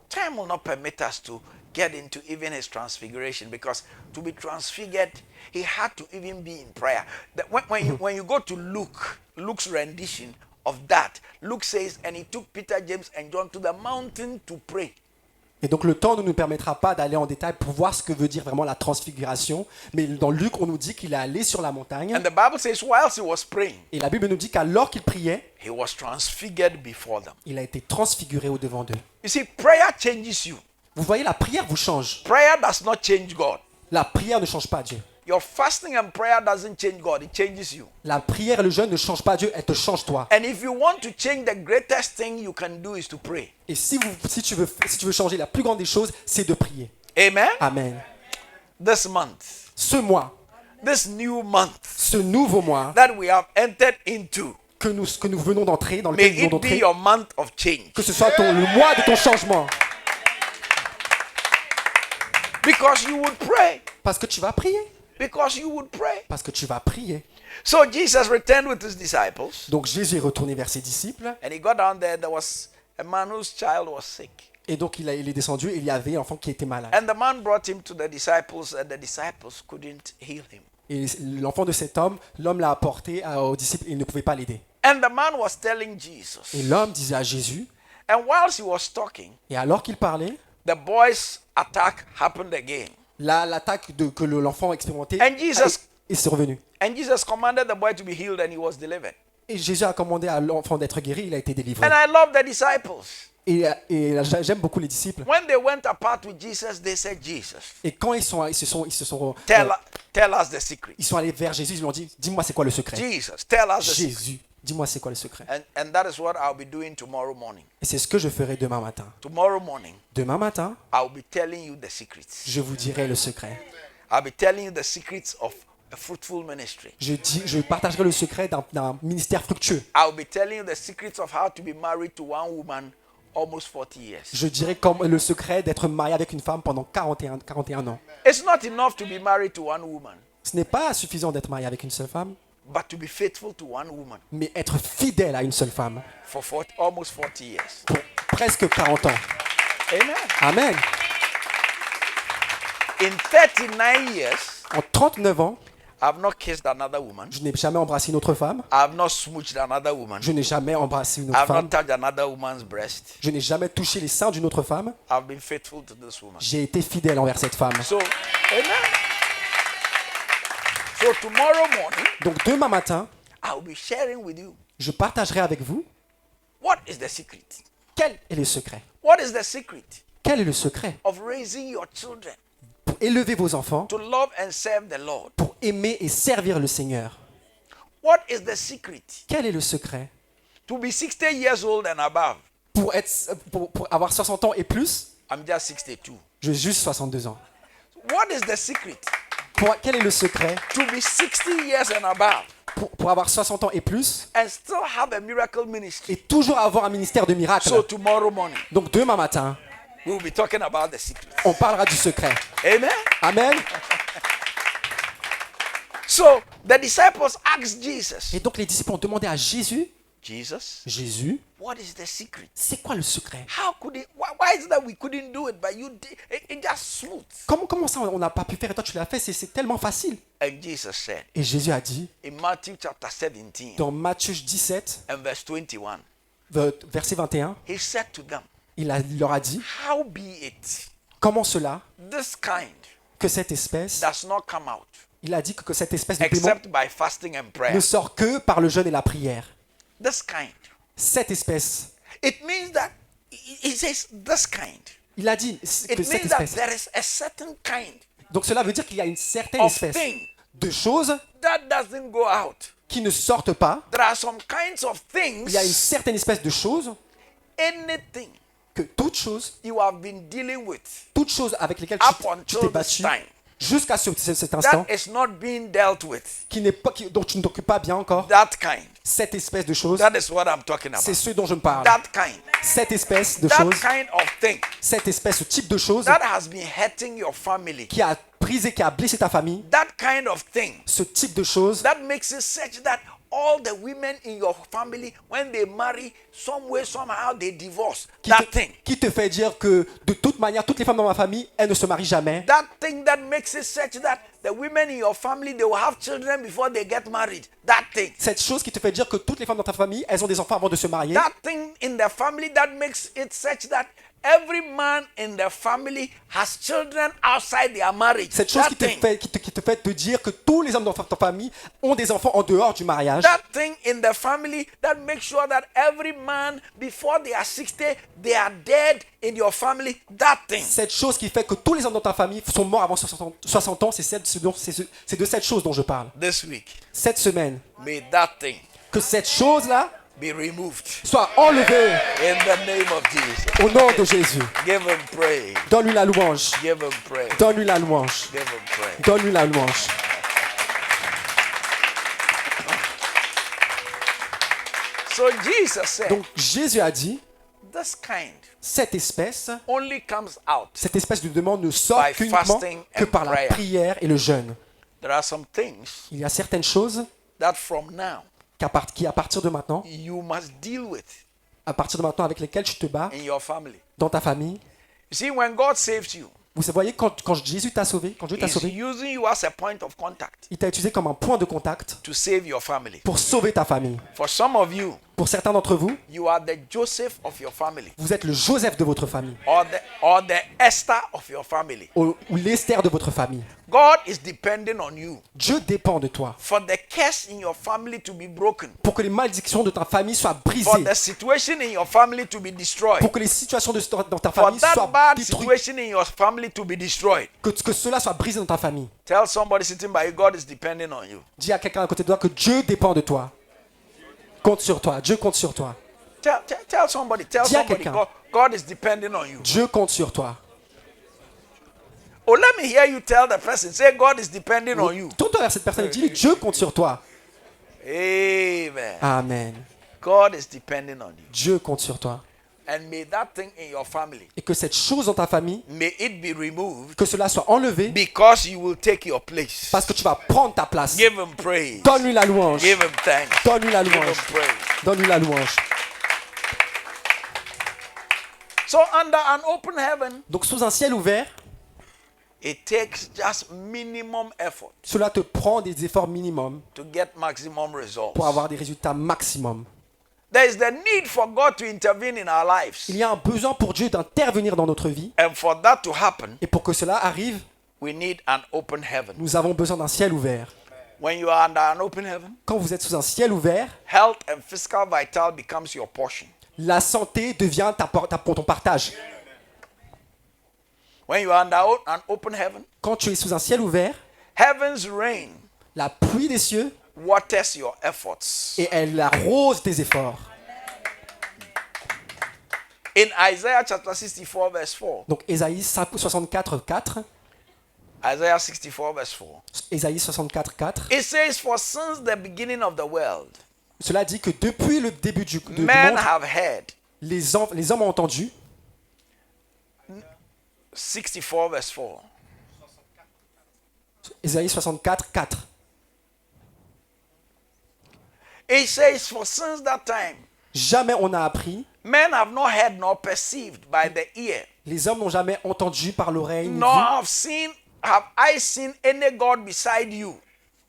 Time will not permit us to get into even his transfiguration, because to be transfigured, he had to even be in prayer. When you go to Luke's rendition of that, Luke says, and he took Peter, James, and John to the mountain to pray. Et donc le temps ne nous permettra pas d'aller en détail pour voir ce que veut dire vraiment la transfiguration. Mais dans Luc, on nous dit qu'il est allé sur la montagne. And the Bible says, whilst he was praying, Et la Bible nous dit qu'alors qu'il priait, he was transfigured before them. il a été transfiguré au-devant d'eux. You see, prayer changes you. Vous voyez, la prière vous change. Prayer does not change God. La prière ne change pas Dieu. Your fasting and prayer doesn't change God, it changes you. La prière et le jeûne ne changent pas Dieu, elle te change toi. And if you want to change, the greatest thing you can do is to pray. Et si tu veux changer, la plus grande des choses, c'est de prier. Amen. Amen. This month, Ce mois, this new month ce nouveau mois that we have entered into, que nous venons d'entrer, dans may lequel nous venons it be d'entrer, your month of change. que ce soit le mois de ton changement. Because you would pray. Parce que tu vas prier. Because you would pray. Parce que tu vas prier. So Jesus returned with his disciples, Donc Jésus est retourné vers ses disciples. and he got down there. There was a man whose child was sick. Et donc il est descendu et il y avait un enfant qui était malade. And the man brought him to the disciples, and the disciples couldn't heal him. Et l'enfant de cet homme, l'homme l'a apporté aux disciples et il ne pouvait pas l'aider. And the man was telling Jesus. Et l'homme disait à Jésus, And whilst he was talking, et alors qu'il parlait, the boy's attack happened again. l'attaque que l'enfant expérimentait And Jesus- est survenue. And Jesus commanded the boy to be healed, and he was delivered. Et Jésus a commandé à l'enfant d'être guéri, il a été délivré. And I love the disciples. Et j'aime beaucoup les disciples. When they went apart with Jesus, they said, Jesus, Et quand ils sont tell us the secret. allés vers Jésus, ils lui ont dit, dis-moi c'est quoi le secret. Jesus, tell us the secret. Jésus, dis-moi c'est quoi le secret. And that is what I'll be doing tomorrow morning. Et c'est ce que je ferai demain matin. Tomorrow morning, Demain matin, I'll be telling you the secrets. je vous dirai le secret. I'll be telling you the secrets of a fruitful ministry. Je partagerai le secret d'un ministère fructueux. I'll be telling you the secrets of how to be married to one woman almost 40 years. Je dirai comme le secret d'être marié avec une femme pendant 41 ans. It's not enough to be married to one woman, Ce n'est pas suffisant d'être marié avec une seule femme, but to be faithful to one woman mais être fidèle à une seule femme for almost 40 years. pour presque 40 ans. Amen. Amen. In 39 years, En 39 ans, I've not kissed another woman. je n'ai jamais embrassé une autre femme. I've not smooched another woman. Je n'ai jamais embrassé une autre I've femme. not touched another woman's breast. Je n'ai jamais touché les seins d'une autre femme. I've been faithful to this woman. J'ai été fidèle envers cette femme. So, amen. So tomorrow morning, Donc demain matin, I'll be sharing with you je partagerai avec vous what is the secret. quel est le secret. What is the secret Quel est le secret of raising your children pour élever vos enfants, to love and serve the Lord? pour aimer et servir le Seigneur. What is the secret Quel est le secret to be 60 years old and above? pour avoir 60 ans et plus? I'm just 62. J'ai juste 62 ans. What is the secret Quel est le secret to be 60 years and above pour avoir 60 ans et plus and still have a miracle ministry? et toujours avoir un ministère de miracle? So tomorrow morning, Donc demain matin, we'll be talking about the secret. on parlera du secret. Amen. Amen. So the disciples asked Jesus, Et donc les disciples ont demandé à Jésus, Jesus, what is the secret? c'est quoi le secret? How could it? Why is it that we couldn't do it, but you did? It just smooth. Comment ça on n'a pas pu faire et toi tu l'as fait? C'est tellement facile. And Jesus said Et Jésus a dit in Matthew chapter 17 dans Matthieu 17, and verse 21, verset 21, he said to them, il leur a dit, how be it comment cela this kind que cette espèce, does not come out il a dit que cette espèce de démon except by fasting and prayer? ne sort que par le jeûne et la prière. This kind. Cette espèce, It means that he says this kind. il a dit It que cette means that espèce. there is a certain kind Donc cela veut dire qu'il y a une certaine of espèce thing de choses that doesn't go out. qui ne sortent pas. There are some kinds of Il y a une things, certaine espèce de choses anything que toutes choses toute chose avec lesquelles up tu until t'es this battu time. Jusqu'à cet instant, that is not being dealt with. dont tu ne t'occupes pas bien encore, That kind. cette espèce de choses, That is what I'm talking c'est about. ce dont je me parle. That kind. Cette espèce de That choses, kind of thing cette espèce, ce type de choses that has been hurting your family. qui a brisé, qui a blessé ta famille, That kind of thing ce type de choses that makes it such that all the women in your family, when they marry, some way, somehow, they divorce. That thing. qui te fait dire que de toute manière, toutes les femmes dans ma famille, elles ne se marient jamais. That thing that makes it such that the women in your family, they will have children before they get married. That thing. Cette chose qui te fait dire que toutes les femmes dans ta famille, elles ont des enfants avant de se marier. That thing in the family that makes it such that every man in the family has children outside their marriage. Cette chose That qui te thing. fait, qui te fait te dire que tous les hommes dans ta famille ont des enfants en dehors du mariage. That thing in the family that makes sure that every man before they are 60, they are dead in your family. That thing. Cette chose qui fait que tous les hommes dans ta famille sont morts avant 60 ans, c'est de cette chose dont je parle. This week, Cette semaine, may that thing que cette chose-là be removed soit enlevée in the name of Jesus. au nom de Jésus. Give him praise. Donne-lui la louange. Give him praise. Donne-lui la louange. Give him praise. Donne-lui la louange. So Jesus said, Donc Jésus a dit, this kind cette espèce only comes out. de demande ne sort By qu'uniquement fasting que and par la prayer. prière et le jeûne. There are some things Il y a certaines choses that from now qui à partir de maintenant, you must deal with avec lesquelles tu te bats in your family. dans ta famille. You see, when God saves you, Vous voyez, quand Jésus t'a sauvé, quand Dieu t'a He's sauvé, using you as a point of contact il t'a utilisé comme un point de contact to save your family. pour sauver ta famille. For some of you, Pour certains d'entre vous, you are the Joseph of your family, vous êtes le Joseph de votre famille or the Esther of your family. ou l'Esther de votre famille. God is depending on you Dieu dépend de toi for the curse in your family to be broken, pour que les malédictions de ta famille soient for brisées, the situation in your family to be destroyed, pour que les situations dans ta for famille that soient bad détruites, situation in your family to be destroyed. que cela soit brisé dans ta famille. Tell somebody sitting by you, God is depending on you. Dis à quelqu'un à côté de toi que Dieu dépend de toi. Compte sur toi. Dieu compte sur toi. Tell somebody, Dis à quelqu'un. God is depending on you. Dieu compte sur toi. Oh, let me hear you tell the person, say God is depending on you. Tourne-toi vers cette personne et dis-lui Dieu compte sur toi. Amen. Amen. God is depending on you. Dieu compte sur toi. And may that thing in your family, Et que cette chose dans ta famille, may it be removed que cela soit enlevé because you will take your place. parce que tu vas prendre ta place. Give him praise. Donne-lui la louange. Give him thanks. Donne-lui la Give him louange. praise. Donne-lui la louange. So under an open heaven, Donc sous un ciel ouvert, it takes just minimum effort cela te prend des efforts minimums to get maximum results. pour avoir des résultats maximum. There is the need for God to intervene in our lives. Il y a un besoin pour Dieu d'intervenir dans notre vie. And for that to happen, Et pour que cela arrive, we need an open heaven. nous avons besoin d'un ciel ouvert. When you are under an open heaven, Quand vous êtes sous un ciel ouvert, health and physical vital becomes your portion. la santé devient ton partage. When you are under an open heaven, Quand tu es sous un ciel ouvert, heaven's rain la pluie des cieux, waters your efforts. et elle arrose tes efforts. In Isaiah chapter 64 verse 4, Donc Ésaïe 64, 4, Isaiah 64 verse 4, Ésaïe 64, 4, it says, for since the beginning of the world, cela dit que depuis le début du monde, men have heard. les hommes ont entendu. 64 verse 4. Ésaïe 64, 4. It says, for since that time, Jamais on n'a appris, men have not heard nor perceived by the ear, les hommes n'ont jamais entendu par l'oreille, ni nor vu, have I seen any God beside you,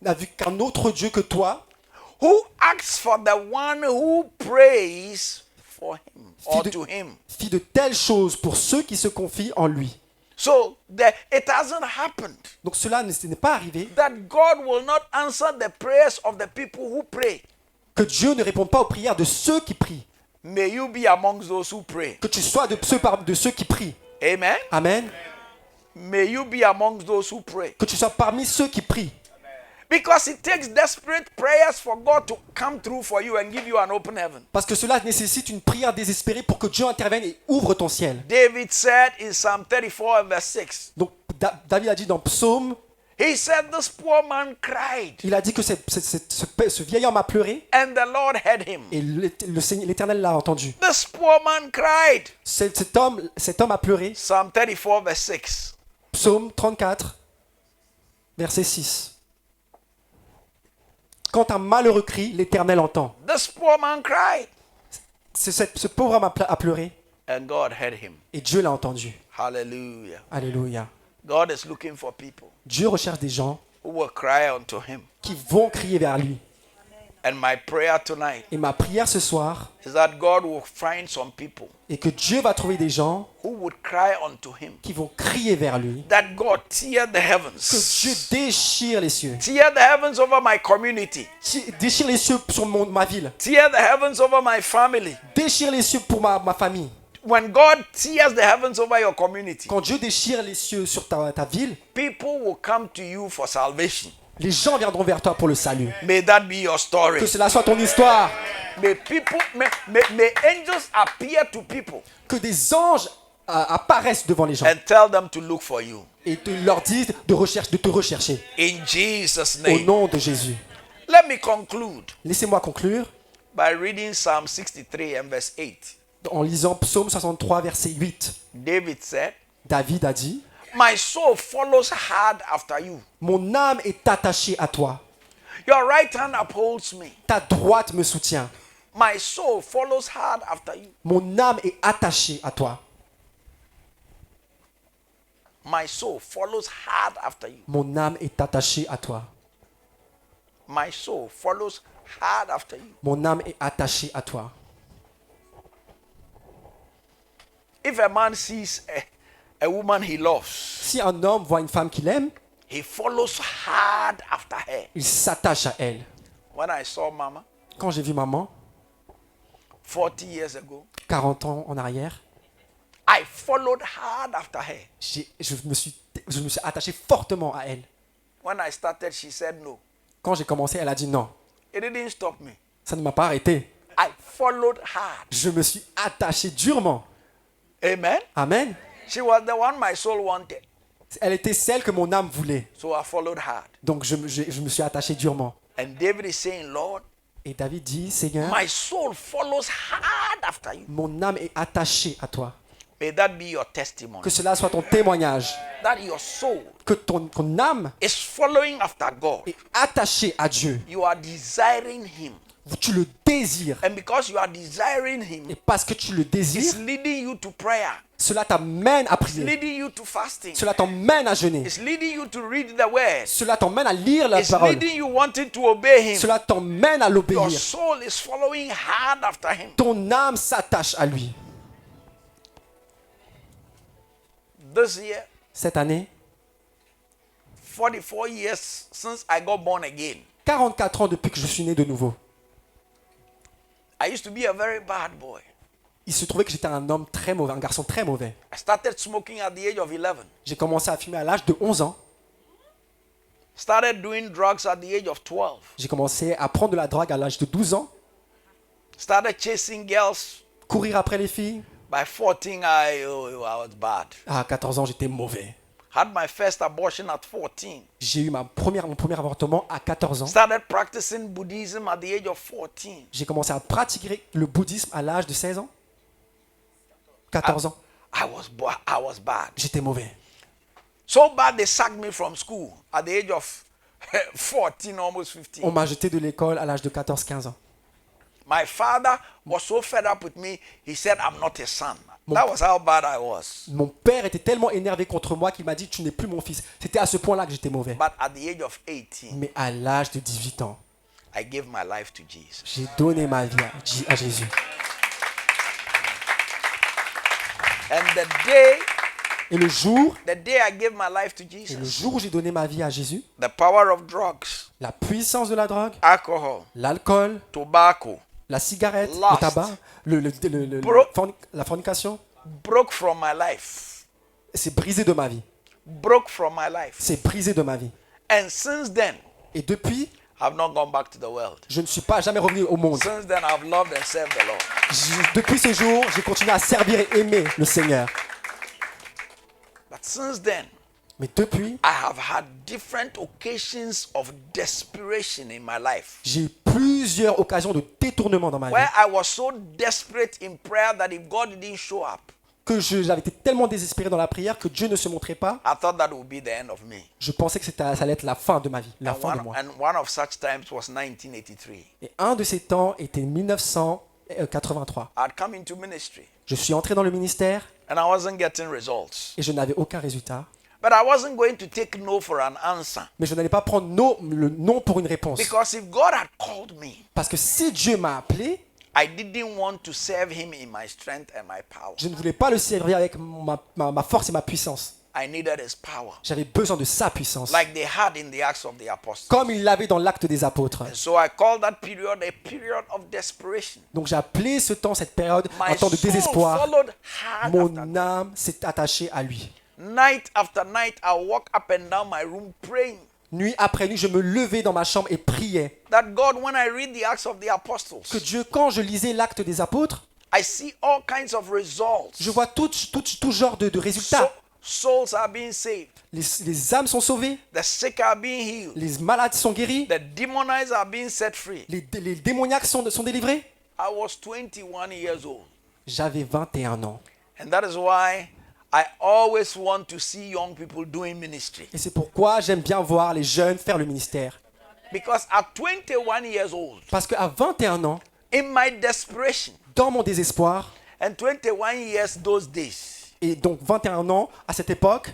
n'a vu qu'un autre Dieu que toi, who asks for the one who prays for him or Fit de- to him. fit de telles choses pour ceux qui se confient en lui. So it hasn't happened Donc cela ce n'est pas arrivé, that God will not answer the prayers of the people who pray. que Dieu ne réponde pas aux prières de ceux qui prient. May you be amongst those who pray. Que tu sois de ceux qui prient. Amen. Amen. May you be amongst those who pray. Que tu sois parmi ceux qui prient. Because it takes desperate prayers for God to come through for you and give you an open heaven. Parce que cela nécessite une prière désespérée pour que Dieu intervienne et ouvre ton ciel. David said in Psalm 34 and verse 6, Donc David a dit dans Psaume, he said, this poor man cried, il a dit que ce vieil homme a pleuré and the Lord heard him. et l'Éternel l'a entendu. This poor man cried. Cet homme a pleuré. Psalm 34 verse 6. Psaume 34, verset 6. Quand un malheureux crie, l'Éternel entend. This poor man cried, Ce pauvre homme a pleuré and God heard him. et Dieu l'a entendu. Hallelujah. Alléluia. God is looking for people Dieu recherche des gens who will cry unto him. qui vont crier vers lui. And my prayer tonight Et ma prière ce soir is that God will find some people est que Dieu va trouver des gens who would cry unto him. qui vont crier vers lui. That God tear the Que heavens. Dieu déchire les cieux. Tear the heavens over my community. Déchire les cieux sur ma ville. Tear the heavens over my family. Déchire les cieux pour ma famille. When God tears the heavens over your community, Quand Dieu déchire les cieux sur ta ville, people will come to you for salvation. les gens viendront vers toi pour le salut. May that be your story. Que cela soit ton histoire. May angels appear to people Que des anges apparaissent devant les gens and tell them to look for you. et leur disent de te rechercher. In Jesus' Au name. nom de Jésus. Let me conclude Laissez-moi conclure by reading Psalm 63 and verse 8. en lisant Psaume 63, verset 8. David said, David a dit, my soul follows hard after you. mon âme est attachée à toi. Your right hand upholds me. Ta droite me soutient. My soul follows hard after you. Mon âme est attachée à toi. My soul follows hard after you. Mon âme est attachée à toi. My soul follows hard after you. Mon âme est attachée à toi. If a man sees a woman he loves, Si un homme voit une femme qu'il aime, he follows hard after her. il s'attache à elle. When I saw Mama Quand j'ai vu maman, 40 years ago, 40 ans en arrière, I followed hard after her. je me suis attaché fortement à elle. When I started, she said no. Quand j'ai commencé, elle a dit non. It didn't stop me. Ça ne m'a pas arrêté. I followed hard. Je me suis attaché durement. Amen. Amen. She was the one my soul wanted. Elle était celle que mon âme voulait. So I followed hard. Donc je me suis attaché durement. And David is saying, Lord, Et David dit, Seigneur, my soul follows hard after you. mon âme est attachée à toi. May that be your testimony. Que cela soit ton témoignage. That your soul Que ton âme is following after God. est attachée à Dieu. You are desiring Him. Tu le désires. And because you are desiring Him, Et parce que tu le it's désires, leading you to prayer. cela t'amène à It's prier. leading you to fasting. Cela t'emmène à jeûner. It's leading you to read the word. Cela t'emmène à lire la It's parole. leading you wanting to obey Him. Cela t'emmène à Your l'obéir. soul is following hard after Him. Ton âme s'attache à lui. This year, Cette année, 44 years since I got born again. 44 ans depuis que je suis né de nouveau. I used to be a very bad boy. Il se trouvait que j'étais un homme très mauvais, un garçon très mauvais. I started smoking at the age of 11. J'ai commencé à fumer à l'âge de 11 ans. Started doing drugs at the age of 12. J'ai commencé à prendre de la drogue à l'âge de 12 ans. Started chasing girls. Courir après les filles. By 14, I was bad. À 14 ans, j'étais mauvais. Had my first abortion at 14. J'ai eu mon premier avortement à 14 ans. Started practicing Buddhism at the age of 14. J'ai commencé à pratiquer le bouddhisme à l'âge de 16 ans. 14 ans. I was bad. J'étais mauvais. So bad they sacked me from school at the age of 14, almost 15. On m'a jeté de l'école à l'âge de 14-15 ans. My father was so fed up with me, he said, I'm not a son. That was how bad I was. Mon père était tellement énervé contre moi qu'il m'a dit, tu n'es plus mon fils. C'était à ce point-là que j'étais mauvais. But at the age of 18, Mais à l'âge de 18 ans, I gave my life to Jesus. j'ai donné ma vie à Jésus. And the day Et le jour I gave my life to Et le Jesus, jour où j'ai donné ma vie à Jésus, the power of drugs, la puissance de la drogue, alcohol, l'alcool, tobacco, la cigarette, Lust. le tabac, la fornication, broke from my life. c'est brisé de ma vie. Broke from my life. C'est brisé de ma vie. And since then, Et depuis, I've not gone back to the world. je ne suis pas jamais revenu au monde. Since then, I've loved and served the Lord. Depuis ce jour, j'ai continué à servir et aimer le Seigneur. But since then, Mais depuis, I have had different occasions of desperation in my life. j'ai eu plusieurs occasions de détournement dans ma vie. Where I was so desperate in prayer that if God didn't show up, Que j'avais été tellement désespéré dans la prière que Dieu ne se montrait pas. I thought that would be the end of me. Je pensais que ça allait être la fin de ma vie, la fin de moi. And one of such times was 1983. Et un de ces temps était 1983. I'd come into ministry Je suis entré dans le ministère and I wasn't getting results. et je n'avais aucun résultat. But I wasn't going to take no for an answer. Mais je n'allais pas prendre le non pour une réponse. Because if God had called me, Parce que si Dieu m'a appelé, I didn't want to serve him in my strength and my power. je ne voulais pas le servir avec ma force et ma puissance. I needed his power. J'avais besoin de sa puissance. Like they had in the Acts of the Apostles. Comme il l'avait dans l'acte des apôtres. And so I called that period a period of desperation. Donc j'ai appelé ce temps, cette période, un My temps de soul désespoir. followed hard after Mon âme s'est attachée à lui. night after night. I walk up and down my room praying Nuit après nuit, je me levais dans ma chambre et priais. that God, when I read the Acts of the Apostles, Que Dieu, quand je lisais l'acte des apôtres, I see all kinds of results. je vois tout genre de résultats. Souls are being saved. Les âmes sont sauvées, The sick are being healed. les malades sont guéris, The demonized are being set free. les démoniaques sont délivrés. I was 21 years old. J'avais 21 ans. And that is why I always want to see young people doing ministry. Et c'est pourquoi j'aime bien voir les jeunes faire le ministère. Because at 21 years old, Parce qu'à 21 ans, in my desperation, dans mon désespoir, and 21 years those days et donc 21 ans à cette époque,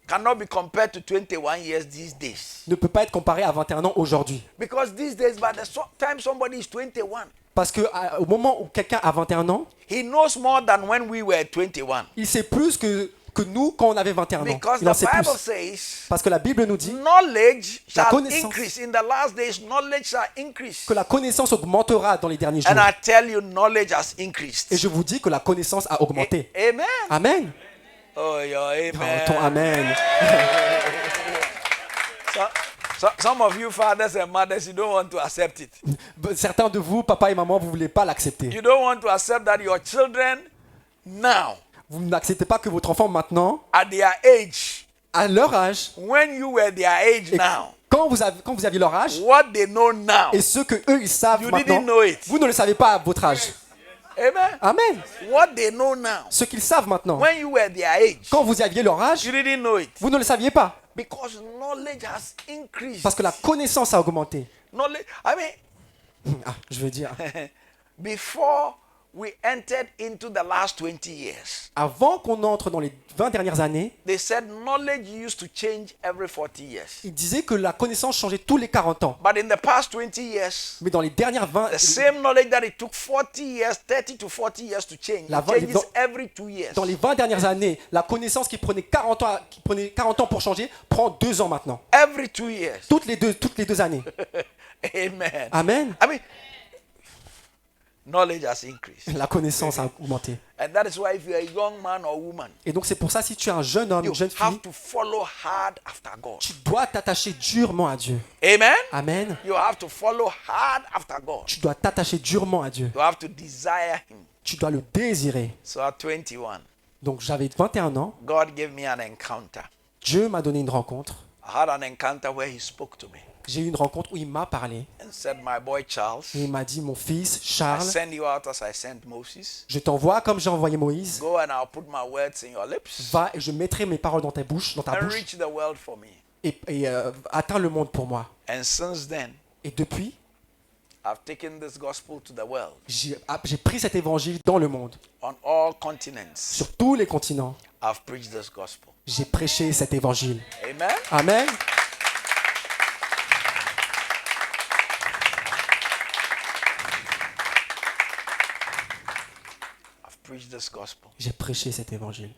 cannot be compared to 21 years these days. ne peut pas être comparé à 21 ans aujourd'hui. Because these days, by the time somebody is 21, Parce qu'au moment où quelqu'un a 21 ans, he knows more than when we were 21. il sait plus que nous quand on avait 21 ans. Because Il en the sait Bible plus. says, Parce que la Bible nous dit knowledge shall connaissance. increase. In the last days, knowledge shall increase. que la connaissance augmentera dans les derniers jours. And I tell you, knowledge has increased. Et je vous dis que la connaissance a augmenté. Amen. Amen. Oh, yeah, Oh, amen. ton amen. Some of you fathers and mothers, you don't want to accept it. Certains de vous, papa et maman, vous ne voulez pas l'accepter. You don't want to accept that your children now, Vous n'acceptez pas que votre enfant maintenant, at their age, à leur âge, when you were their age et now, quand vous aviez leur âge, what they know now. et ce que eux ils savent You maintenant, didn't know it. vous ne le savez pas à votre âge. Amen. Amen. What they know now, Ce qu'ils savent maintenant, when you were their age, quand vous aviez leur âge, you didn't know it. vous ne le saviez pas. Because knowledge has increased. Parce que la connaissance a augmenté. Knowledge, I mean, Ah, je veux dire, before we entered into the last 20 years, avant qu'on entre dans les 20 dernières années, they said knowledge used to change every 40 years. ils disaient que la connaissance changeait tous les 40 ans. But in the past 20 years, Mais dans les dernières 20, the same knowledge that it took 40 years, 30 to 40 years to change, La it va- changes dans- every 2 years. dans les 20 dernières années, la connaissance qui prenait 40 ans pour changer prend 2 ans maintenant. Every 2 years. Toutes les deux années. Amen. Amen. I mean, knowledge has increased. La connaissance a augmenté. And that is why if you're a young man or woman, Et donc c'est pour ça, si tu es un jeune homme, you une jeune have fille, to follow hard after God. tu dois t'attacher durement à Dieu. Amen. Amen. You have to follow hard after God. Tu dois t'attacher durement à Dieu. You have to desire Him. Tu dois le désirer. So at 21, Donc j'avais 21 ans. God gave me an encounter. Dieu m'a donné une rencontre. I had an encounter where He spoke to me J'ai eu une rencontre où il m'a parlé. and said, "My boy Charles, Et il m'a dit, mon fils, I Charles, send you out as I sent Moses. je t'envoie comme j'ai envoyé Moïse. Go and I'll put my words in your lips Va et je mettrai mes paroles dans ta bouche, and reach the world for me." et atteins le monde pour moi. And since then, Et depuis, I've taken this gospel to the world j'ai pris cet évangile dans le monde. on all continents. Sur tous les continents, I've preached this gospel. j'ai prêché cet évangile. Amen. Amen. I've preached this gospel. J'ai prêché cet évangile.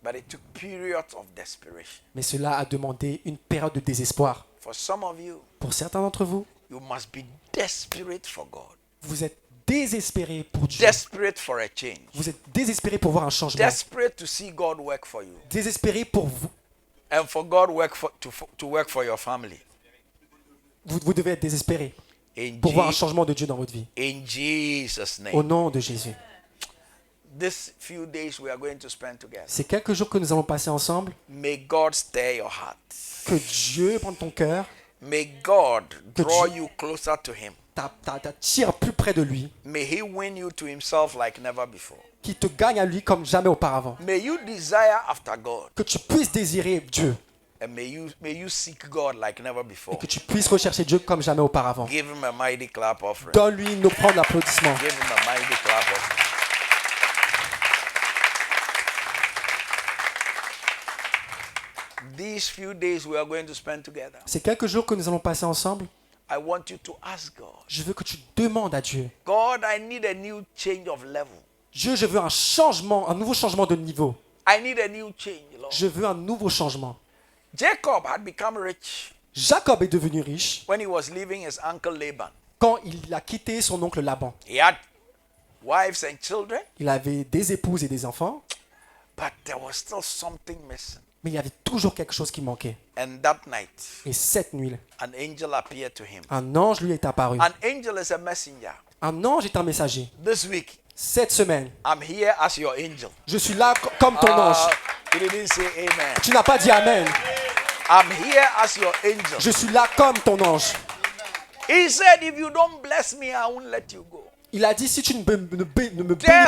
But it took periods of desperation. Mais cela a demandé une période de désespoir. For some of you, Pour certains d'entre vous, you must be desperate for God. vous êtes désespérés pour Dieu. Desperate for a change. Vous êtes désespérés pour voir un changement. Desperate to see God work for you. Désespérés pour vous and for God to work for your family. Vous devez être désespéré In, pour voir un changement de Dieu dans votre vie. in Jesus' Au name. nom de Jésus. This few days we are going to spend together. Ces quelques jours que nous allons passer ensemble, May God stir your heart. que Dieu prenne ton cœur, May God draw Dieu- you closer to Him. t'attire plus près de lui, May He win you to Himself like never before. qu'il te gagne à lui comme jamais auparavant. May you desire after God. Que tu puisses désirer Dieu And may you seek God like never before. et que tu puisses rechercher Dieu comme jamais auparavant. Give Him a mighty clap offering. Donne-lui une offrande d'applaudissement. Give Him a mighty clap offering. These few days we are going to spend together, Ces quelques jours que nous allons passer ensemble, I want you to ask God, je veux que tu demandes à Dieu. God, I need a new change of level. Dieu, je veux un changement, un nouveau changement de niveau. I need a new change, Lord. Je veux un nouveau changement. Jacob had become rich Jacob est devenu riche when he was leaving his uncle Laban. quand il a quitté son oncle Laban. He had wives and children, Il avait des épouses et des enfants, but there was still something missing. mais il y avait toujours quelque chose qui manquait. And that night, Et cette nuit, an angel appeared to him. un ange lui est apparu. An angel is a messenger. Un ange est un messager. This week, Cette semaine, I'm here as your angel. je suis là comme ton ange. You didn't say amen. Tu n'as pas dit Amen. I'm here as your angel. Je suis là comme ton ange. He said, if you don't bless me, I won't let you go. Il a dit, si tu ne me bénis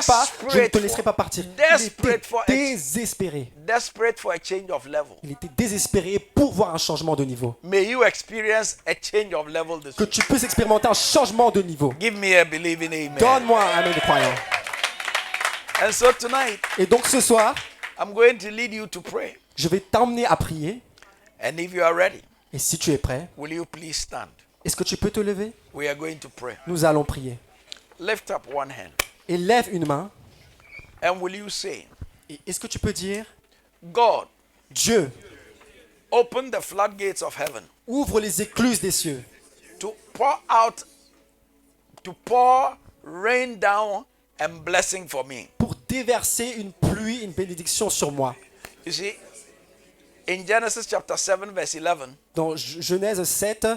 pas, je ne te laisserai pas partir. Il Desperate for était désespéré. Desperate for a change of level. Il était désespéré pour voir un changement de niveau. May you experience a change of level this Que week. tu puisses expérimenter un changement de niveau. Give me a believing amen. Donne-moi un amen de croyant. And so tonight, Et donc ce soir, I'm going to lead you to pray. je vais t'emmener à prier. And if you are ready, Et si tu es prêt, will you please stand? est-ce que tu peux te lever? We are going to pray. Nous allons prier. Lift up one hand. Et lève une main. And will you say, Et est-ce que tu peux dire, God, Dieu, open the floodgates of heaven ouvre les écluses des cieux to pour rain down and blessing for me. pour déverser une pluie, une bénédiction sur moi. You see, in Genesis chapter 7, verse 11, Dans Genèse 7,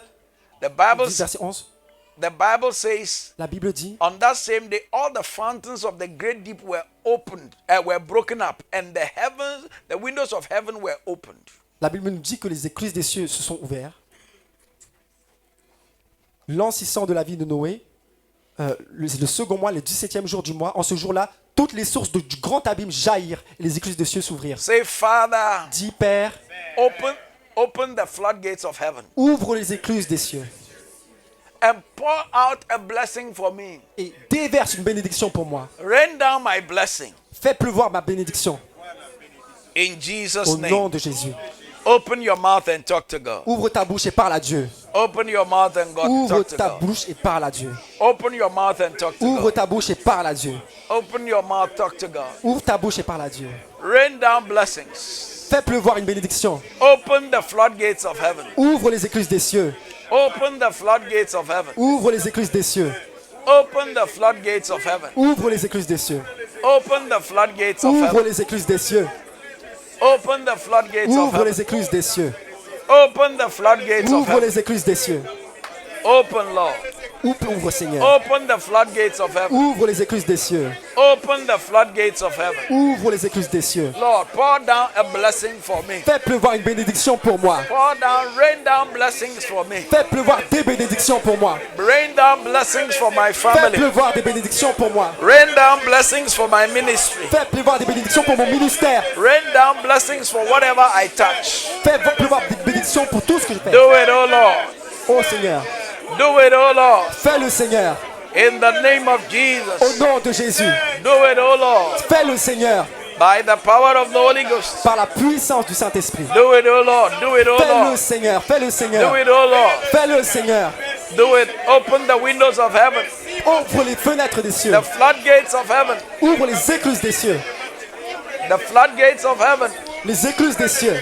the Bible, verset 11, the Bible says, la Bible dit, on that same day, all the fountains of the great deep were opened, were broken up, and the heavens, the windows of heaven were opened. la Bible nous dit que les écluses des cieux se sont ouverts. L'an 600 de la vie de Noé, le second mois, le 17e jour du mois, en ce jour-là, toutes les sources du grand abîme jaillirent et les écluses des cieux s'ouvrirent. Say, Father, Dis, Père, open the floodgates of heaven ouvre les écluses des cieux and pour out a blessing for me. et déverse une bénédiction pour moi. Rain down my blessing Fais pleuvoir ma bénédiction in Jesus' au nom name. de Jésus. Open your mouth and talk to God. Ouvre ta bouche et parle à Dieu. Open your mouth and Ouvre talk to ta God. bouche et parle à Dieu. Open your mouth and talk to Ouvre God. ta bouche et parle à Dieu. Open your mouth, talk to God. Ouvre ta bouche et parle à Dieu. Rain down blessings. Fais pleuvoir une bénédiction. Open the floodgates of heaven. Ouvre les écluses des cieux. Open the floodgates of heaven. Ouvre les écluses des cieux. Open the floodgates of heaven. Ouvre les écluses des cieux. Open the floodgates of Ouvre heaven. les écluses des cieux. Open the floodgates of Ouvre heaven. les écluses des cieux. Open the floodgates of Ouvre heaven. les écluses des cieux. Open, Lord. Ouvre, Seigneur. Open the floodgates of heaven. Ouvre les écluses des cieux. Open the floodgates of heaven. Ouvre les écluses des cieux. Lord, pour down a blessing for me. Fais pleuvoir une bénédiction pour moi. Pour down, rain down blessings for me. Fais pleuvoir des bénédictions pour moi. Rain down blessings for my Fais family. pleuvoir des bénédictions pour moi. Rain down blessings for my ministry. Fais pleuvoir des bénédictions pour mon ministère. Rain down blessings for whatever I touch. Fais pleuvoir des bénédictions pour tout ce que je fais. Do it, oh Lord. Oh Seigneur. Do it, oh Lord. Fais-le Seigneur. In the name of Au Jesus. nom de Jésus. Do it, oh Lord. Fais-le Seigneur. By the power of the Holy Ghost. Par la puissance du Saint-Esprit. Do it, oh Lord. Do it, oh Fais-le Lord. Seigneur. Fais-le Do Seigneur. it, oh Lord. Fais-le Seigneur. Do it. Open the windows of heaven. Ouvre les fenêtres des cieux. The floodgates of heaven. Ouvre les écluses des cieux. The floodgates of heaven. Les écluses des cieux.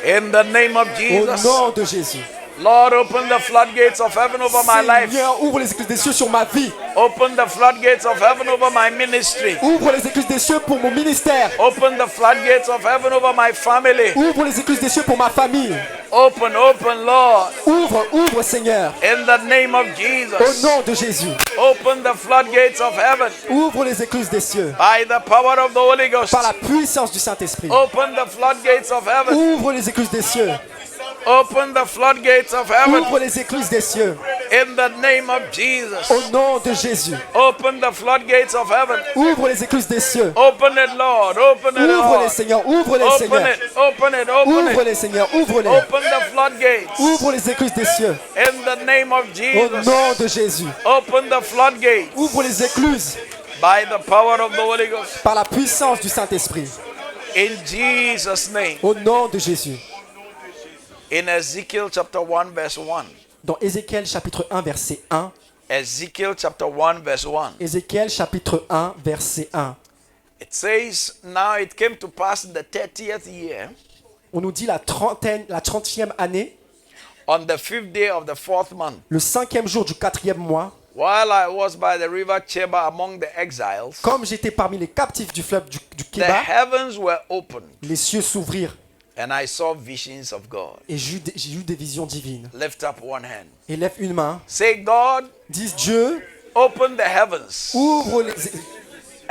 In the name of Au Jesus. nom de Jésus. Lord, open the floodgates of heaven over my life. Seigneur, ouvre les écluses des cieux sur ma vie. Open the floodgates of heaven over my ministry. Ouvre les écluses des cieux pour mon ministère. Open the floodgates of heaven over my family. Ouvre les écluses des cieux pour ma famille. Open, open, Lord. Ouvre, ouvre, Seigneur. In the name of Au Jesus. nom de Jésus. Open the floodgates of heaven Ouvre les écluses des cieux. by the power of the Holy Ghost. Par la puissance du Saint-Esprit. Open the floodgates of heaven. Ouvre les écluses des cieux. Open the floodgates of heaven Ouvre les écluses des cieux. in the name of Jesus. Au nom de Jésus. Open the floodgates of heaven. Ouvre les écluses des cieux. Open it, Lord. Open it, Ouvre les Lord. Seigneur. Ouvre les Open Seigneur. it, open it, open Ouvre it. les Seigneur. Ouvre-les. Open the floodgates Ouvre les écluses des cieux. in the name of Au Jesus. nom de Jésus. Open the floodgates Ouvre les écluses by the power of the Holy Ghost. par la puissance du Saint-Esprit. In Jesus' name. Au nom de Jésus. In Ezekiel chapter 1 verse 1. Dans Ézéchiel chapitre 1 verset 1. Ezekiel chapter 1 verse 1. Ézéchiel chapitre 1 verset 1. It says, now it came to pass in the 30th year, On nous dit la 30e année, on the 5th day of the 4th month, le 5e jour du 4e mois, while I was by the river Cheba among the exiles, comme j'étais parmi les captifs du fleuve du the Kéba, heavens were opened, les cieux s'ouvrirent and I saw visions of God. et j'ai eu des visions divines. Lift up one hand. Et lève une main, Say, God, dis Dieu, open the heavens ouvre les...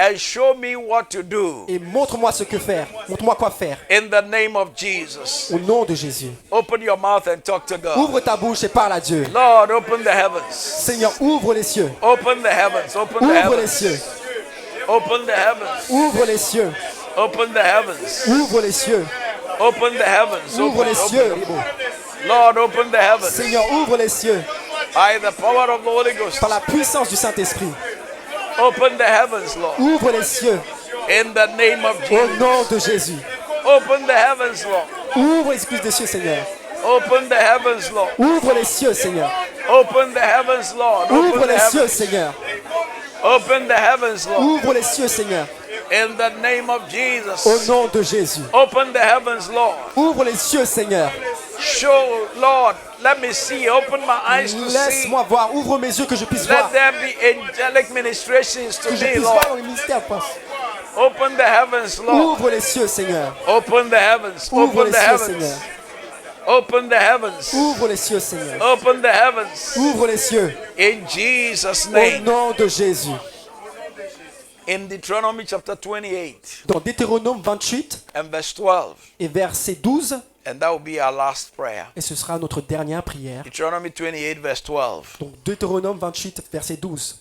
and show me what to do et montre-moi ce que faire. Montre-moi quoi faire. in the name of Jesus. Au nom de Jésus. Open your mouth and talk to God. Ouvre ta bouche et parle à Dieu. Lord, open the heavens. Seigneur, ouvre les cieux. Open the heavens. Open the Ouvre les heavens. cieux. Open the heavens. Ouvre les cieux. Open the heavens. Ouvre les cieux. Open the heavens. Ouvre les cieux. Lord, open the heavens. Seigneur, ouvre les cieux. By the power of the Holy Ghost. Par la puissance du Saint-Esprit. Open the heavens, Lord. Ouvre les cieux. In the name of Au Jesus. nom de Jésus. Open the heavens, Lord. Ouvre les excuses des cieux, Seigneur. Open the heavens, Lord. Ouvre les cieux, Seigneur. Open the heavens, Lord. Ouvre Open the les cieux, heavens. Seigneur. Open the heavens, Lord. Ouvre les cieux, Seigneur. In the name of Au Jesus. nom de Jésus. Open the heavens, Lord. Ouvre les cieux, Seigneur. Show, Lord, let me see. Open my eyes to see. Laisse-moi voir. Ouvre mes yeux que je puisse Let voir. there be angelic ministrations to Que je me, puisse voir dans Lord. le ministère, Prince. Open the heavens, Lord. Ouvre les cieux, Seigneur. Open the heavens. Ouvre Open les the cieux, heavens. Seigneur. Open the heavens. Ouvre les cieux, Seigneur. Open the heavens. Ouvre les cieux. In Jesus' Au name. nom de Jésus. In Deuteronomy chapter 28 Dans Deutéronome 28 and verse 12. et verset 12, And that will be our last prayer. et ce sera notre dernière prière. Deuteronomy 28 verse 12. Donc Deutéronome 28, verset 12.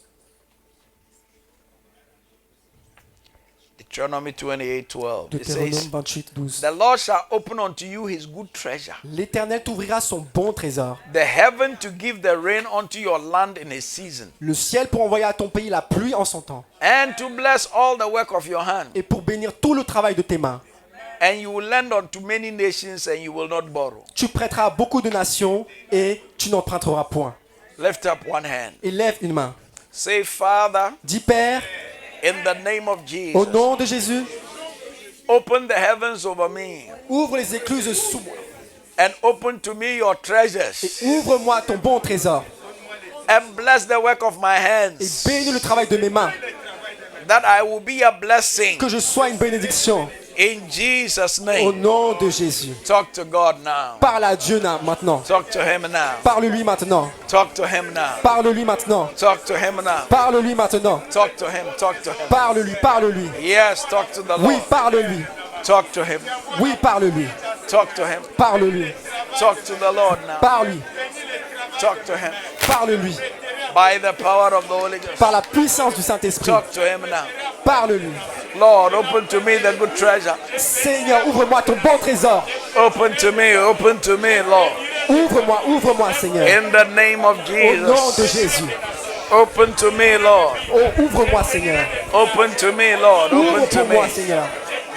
Deuteronomy 28 12. It Deutéronome says, 28, 12. the Lord shall open unto you his good treasure, L'Éternel t'ouvrira son bon trésor, the heaven to give the rain unto your land in his season, le ciel pour envoyer à ton pays la pluie en son temps, and to bless all the work of your hand. et pour bénir tout le travail de tes mains. And you will lend unto many nations, and you will not borrow. Tu prêteras à beaucoup de nations et tu n'emprunteras point. Lift up one hand. Et lève une main. Say, Father, Dis Père, in the name of au Jesus, nom de Jésus, open the heavens over me, ouvre les écluses sous moi and open to me your et treasures, ouvre-moi ton bon trésor and bless the work of my et hands, bénis le travail de mes mains, that I will be a blessing. que je sois une bénédiction. In Jesus' Au name. nom de Jésus. Talk to God now. Parle à Dieu maintenant. Talk to him now. Parle-lui maintenant. Talk to him now. Parle-lui maintenant. Talk to him now. Parle-lui maintenant. Talk to him. Talk to him. Parle-lui, parle-lui. Yes, talk to the Oui, Lord. parle-lui. Talk to him. Oui, parle-lui. Talk to him. Parle-lui. Talk to the Lord now. Parle-lui. Talk to him. Parle-lui. By the power of the Holy Ghost. Par la puissance du Saint-Esprit. Talk to him now. Parle-lui. Lord, open to me the good treasure. Seigneur, ouvre-moi ton bon trésor. Open to me, Lord. Ouvre-moi, ouvre-moi, Seigneur. In the name of Au nom de Jesus. Jésus. Open to me, Lord. Oh, ouvre-moi, Seigneur. Open to me, Lord. Open Ouvre to pour moi, me. Seigneur.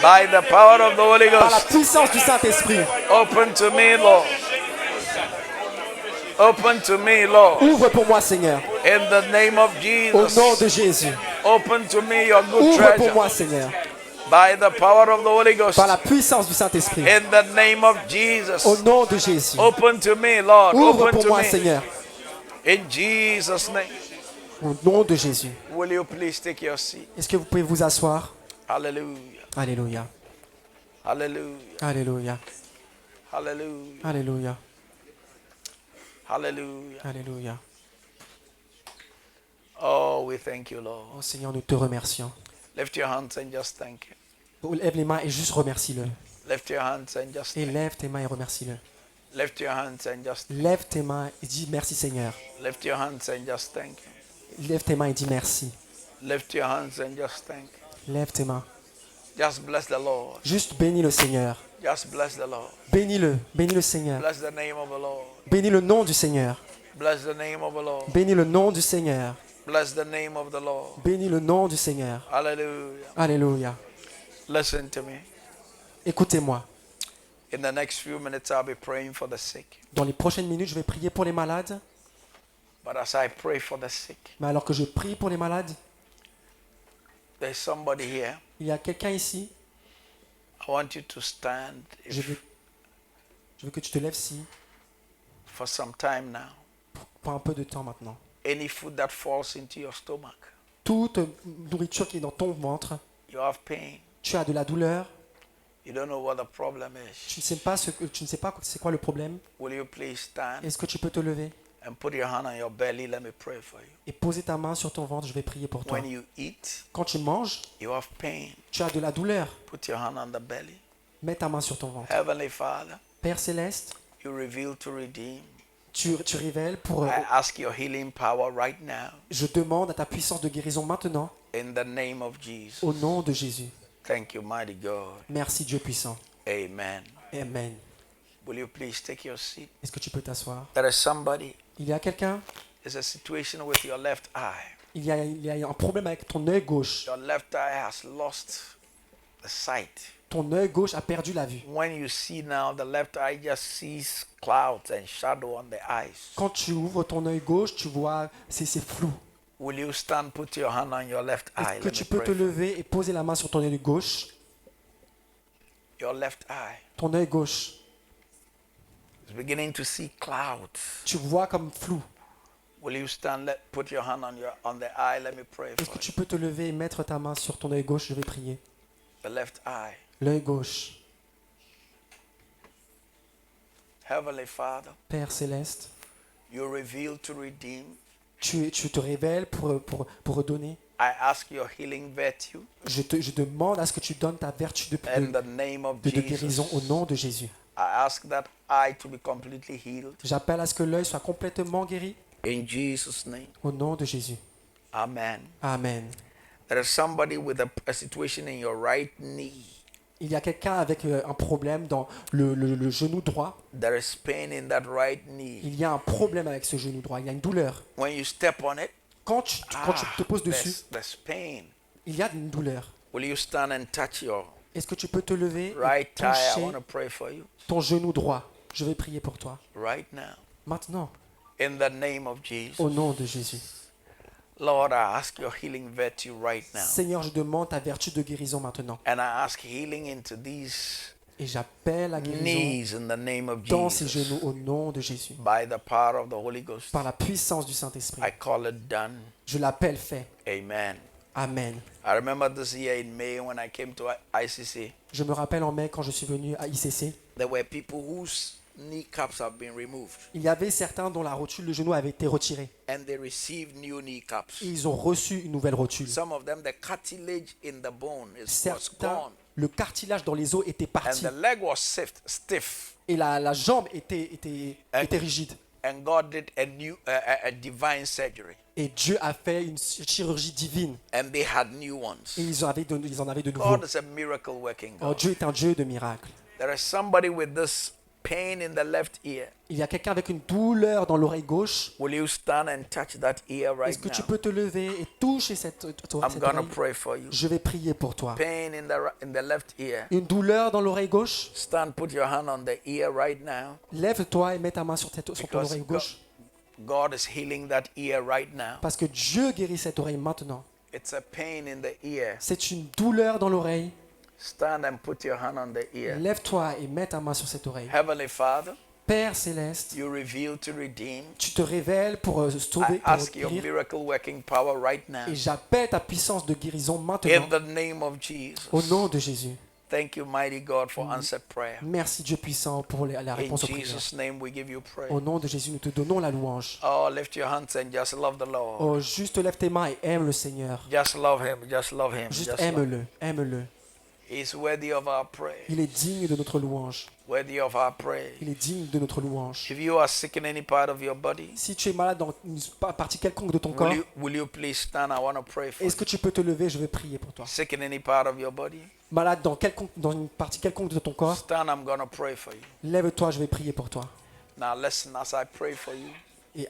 By the power of the Holy Par la Ghost. puissance du Saint-Esprit. Open to me, Lord. Open to me, Lord. Ouvre pour moi, Seigneur. In the name of Au nom Jesus. de Jésus. Open to me your good Ouvre pour treasure. moi, Seigneur. By the power of the Holy Ghost. par la puissance du Saint-Esprit. In the name of Jesus. Au nom de Jésus. Open to me, Lord. Ouvre Open pour to moi, me. Seigneur. In Jesus' name. Au nom de Jésus. Will you please take your seat? Est-ce que vous pouvez vous asseoir? Hallelujah. Alléluia. Hallelujah. Alléluia. Hallelujah. Alléluia. Hallelujah. Alléluia. Oh, we thank you, Lord. Oh Seigneur, nous te remercions. Lift your hands and just thank Him. Lève les mains et juste remercie-le. Lift your hands and just Et thank lève tes mains et remercie-le. Lift your hands and just Lève tes mains et dis merci Seigneur. lift your hands and just thank Him. Lève tes mains et dis merci. Lift your hands and just thank Him. Lève tes mains. Just bless the Lord. Juste bénis le Seigneur. Just bless the Lord. Bénis-le. Bénis le Seigneur. Bless the name of the Lord. Bénis le nom du Seigneur. Bless the name of the Lord. Bénis le nom du Seigneur. Bless the name of the Lord. Bénis le nom du Seigneur. Hallelujah. Alléluia. Listen to me. Écoutez-moi. In the next few minutes, I'll be praying for the sick. Dans les prochaines minutes, je vais prier pour les malades. But as I pray for the sick, Mais alors que je prie pour les malades, there's somebody here. il y a quelqu'un ici. I want you to stand Je veux que tu te lèves ici for some time now. pour un peu de temps maintenant. Any food that falls into your stomach, Toute nourriture qui est dans ton ventre, you have pain. tu as de la douleur, You don't know what the problem is. tu ne sais pas c'est quoi le problème. Will you please stand Est-ce que tu peux te lever and put your hand on your belly? Let me pray for you. et poser ta main sur ton ventre? Je vais prier pour toi. When you eat, Quand tu manges, you have pain. tu as de la douleur. Put your hand on the belly. Mets ta main sur ton ventre. Heavenly Father, Père céleste, you reveal to redeem. tu révèles pour... I ask your healing power right now Je demande à ta puissance de guérison maintenant, in the name of Jesus. au nom de Jésus. Thank you, mighty God. Merci Dieu puissant. Amen. Amen. Will you please take your seat? Est-ce que tu peux t'asseoir? There is somebody. Il y a quelqu'un, There's a situation with your left eye. il y a un problème avec ton œil gauche. Your left eye has lost the sight. Ton œil gauche a perdu la vue. When you see now, the left eye just sees clouds and shadow on the eyes. Quand tu ouvres ton œil gauche, tu vois, c'est flou. Will you stand, put your hand on your left eye? Est-ce que Let tu me peux pray te for you. lever et poser la main sur ton œil gauche? Your left eye Ton œil gauche, is beginning to see clouds. tu vois comme flou. Will you stand, put your hand on the eye? Let me pray Est-ce for que you. tu peux te lever et mettre ta main sur ton œil gauche? Je vais prier. The left eye. L'œil gauche. Heavenly Father, Père céleste, you reveal to redeem. tu te révèles pour redonner. I ask your healing virtue Je demande à ce que tu donnes ta vertu in the name of de guérison au Jesus. nom de Jésus. I ask that eye to be completely healed J'appelle à ce que l'œil soit complètement guéri in Jesus' name. au nom de Jésus. Amen. Amen. There is somebody with a situation in your right knee. Il y a quelqu'un avec un problème dans le genou droit. There is pain in that right knee. Il y a un problème avec ce genou droit. Il y a une douleur. When you step on it, Quand tu te poses dessus, there's pain. il y a une douleur. Will you stand and touch your Est-ce que tu peux te lever et right thigh? I toucher want to pray for you ton genou droit? Je vais prier pour toi. right now. Maintenant, In the name of Jesus. au nom de Jésus. Lord, I ask your healing virtue right now. Seigneur, je demande ta vertu de guérison maintenant. And I ask healing into these Et j'appelle la guérison knees in the name of dans ces Jesus. genoux au nom de Jésus. By the power of the Holy Ghost, Par la puissance du Saint-Esprit. I call it done. Je l'appelle fait. Amen. Amen. I remember this year in May when I came to ICC, Je me rappelle en mai quand je suis venu à ICC, there were people whose kneecaps have been removed il y avait certains dont la rotule de genou avait été retirée. and they received new kneecaps. Et ils ont reçu une nouvelle rotule. Some of them, the cartilage in the bone was Certains, gone le cartilage dans les os était and parti. the leg was stiff. Et la jambe était rigide. And God did a divine surgery Et Dieu a fait une chirurgie divine. and they had new Et ones. ils en avaient de nouveaux. God is a miracle working Oh, God. Dieu est un Dieu de miracles. There is somebody with this pain in the left ear. Il y a quelqu'un avec une douleur dans l'oreille gauche. Will you stand and touch that ear Est-ce right que tu now? peux te lever et toucher cette I'm going to oreille? pray for you. Je vais prier pour toi. Pain in the left ear. Une douleur dans l'oreille gauche? Stand, put your hand on the ear right now. Lève-toi et mets ta main sur ton Because oreille gauche. God is healing that ear right now. Parce que Dieu guérit cette oreille maintenant. It's a pain in the ear. C'est une douleur dans l'oreille. Stand and put your hand on the ear. Lève-toi et mets ta main sur cette oreille. Heavenly Father, Père céleste, you reveal to redeem. tu te révèles pour sauver, I pour ask your guérir. miracle working power right now. Et j'appelle ta puissance de guérison In maintenant the name of Jesus. au nom de Jésus. Thank you, mighty God, for answered prayer. Merci Dieu puissant pour la In réponse aux prières. Jesus' name, we give you praise. Au nom de Jésus, nous te donnons la louange. Oh, lift your hands and just love the Lord. Oh, juste lève tes mains et aime le Seigneur. Just love Him. Just love Him. Juste Just love. aime-le, aime-le. He's worthy of our praise. Il est digne de notre louange. Worthy of our praise. Il est digne de notre louange. If you are sick in any part of your body, Si tu es malade dans une partie quelconque de ton corps, will you please stand? I want to pray for you. est-ce que tu peux te lever? Je vais prier pour toi. Sick in any part of your body, Malade dans une partie quelconque de ton corps, stand. I'm going to pray for you. lève-toi, je vais prier pour toi. Now listen as I pray for you. Et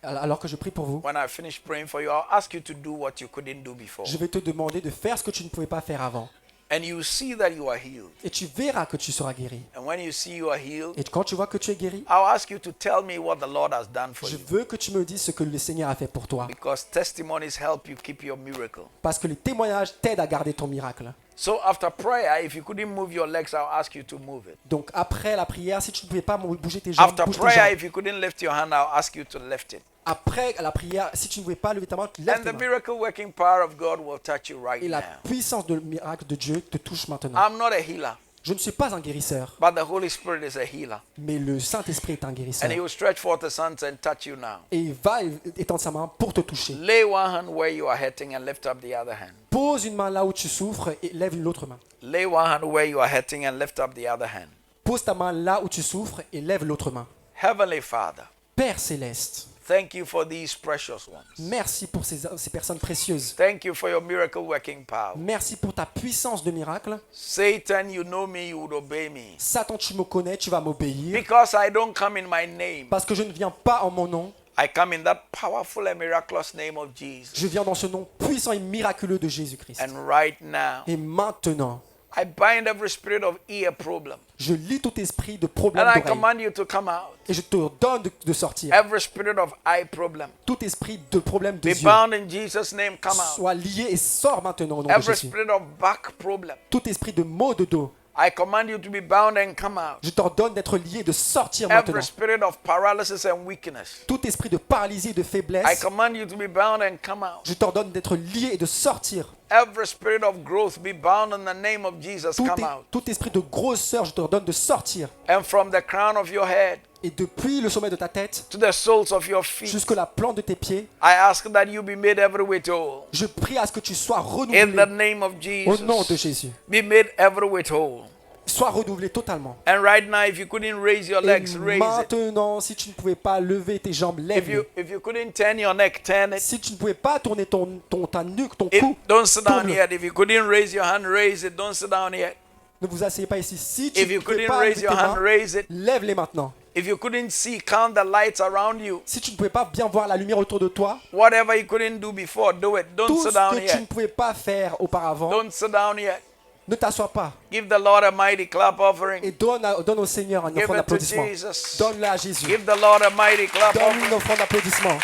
alors que je prie pour vous, When I finish praying for you, I'll ask you to do what you couldn't do before. je vais te demander de faire ce que tu ne pouvais pas faire avant. And you see that you are healed. Et tu verras que tu seras guéri. And when you see you are healed, Et quand tu vois que tu es guéri, I'll ask you to tell me what the Lord has done for je you. veux que tu me dises ce que le Seigneur a fait pour toi. Because testimonies help you keep your miracle. Parce que les témoignages t'aident à garder ton miracle. So after prayer, if you couldn't move your legs, I'll ask you to move it. Donc après la prière, si tu ne pouvais pas bouger tes jambes, After bouge tes prayer, jambes. if you couldn't lift your hand, I'll ask you to lift it. Après la prière, si tu ne pouvais pas lever ta main, lève And tes the mains. miracle working power of God will touch you right Et la now. puissance de miracle de Dieu te touche maintenant. I'm not a healer, Je ne suis pas un guérisseur, but the Holy Spirit is a healer. mais le Saint-Esprit est un guérisseur. And He will stretch forth His hands and touch you now. Et il va étendre sa main pour te toucher. Lay one hand where you are hurting and lift up the other hand. Pose une main là où tu souffres et lève l'autre main. Lay one hand where you are hurting and lift up the other hand. Pose ta main là où tu souffres et lève l'autre main. Heavenly Father, Père céleste, thank you for these precious ones. merci pour ces personnes précieuses. Thank you for your miracle working power. Merci pour ta puissance de miracle. Satan, you know me, you would obey me. Satan, tu me connais, tu vas m'obéir. Because I don't come in my name, Parce que je ne viens pas en mon nom, I come in that powerful and miraculous name of Jesus. je viens dans ce nom puissant et miraculeux de Jésus-Christ. And right now, Et maintenant, I bind every spirit of ear problem. je lis tout esprit de problème And I d'oreille. command you to come out. Et je te donne de sortir. Every spirit of eye problem. Tout esprit de problème de Be yeux bound in Jesus' name, come out. soit lié et sort maintenant au nom de Every Jésus. spirit of back problem. Tout esprit de maux de dos, I command you to be bound and come out. je t'ordonne d'être lié, de sortir Every maintenant. spirit of paralysis and weakness. Tout esprit de paralysie et de I faiblesse, command you to be bound and come out. je t'ordonne d'être lié et de sortir. Every spirit of growth be bound in the name of Jesus, come out. Tout esprit de grosseur, je t'ordonne de sortir. And from the crown of your head Et depuis le sommet de ta tête to the soles of your feet, jusqu'à la plante de tes pieds, I ask that you be made every way whole. je prie à ce que tu sois In renouvelé the name of au nom de Jesus, Jésus. be made every way whole. Sois renouvelé totalement. And right now, if you couldn't raise your Et legs, raise it. maintenant, si tu ne pouvais pas lever tes jambes, lève-les. If you couldn't turn your neck, turn it. Si tu ne pouvais pas tourner ta nuque, ton If, cou, don't sit down tourne-le. yet. If you couldn't raise your hand, raise it. Don't sit down yet. Ne vous asseyez pas ici. Si tu If ne you pouvais couldn't pas raise lever your tes hand, mains, raise it. lève-les maintenant. If you couldn't see, count the lights around you. Si tu ne pouvais pas bien voir la lumière autour de toi, Whatever you couldn't do before, do it. Don't tout sit ce down que tu ne yet. pouvais pas faire auparavant, Don't sit down yet. ne t'assois pas. Give the Lord a mighty clap Et offering. donne au Seigneur une Give offrande it to d'applaudissement. Jesus. Donne-la à Jésus. Give the Lord a mighty clap Donne une offering. offrande d'applaudissement.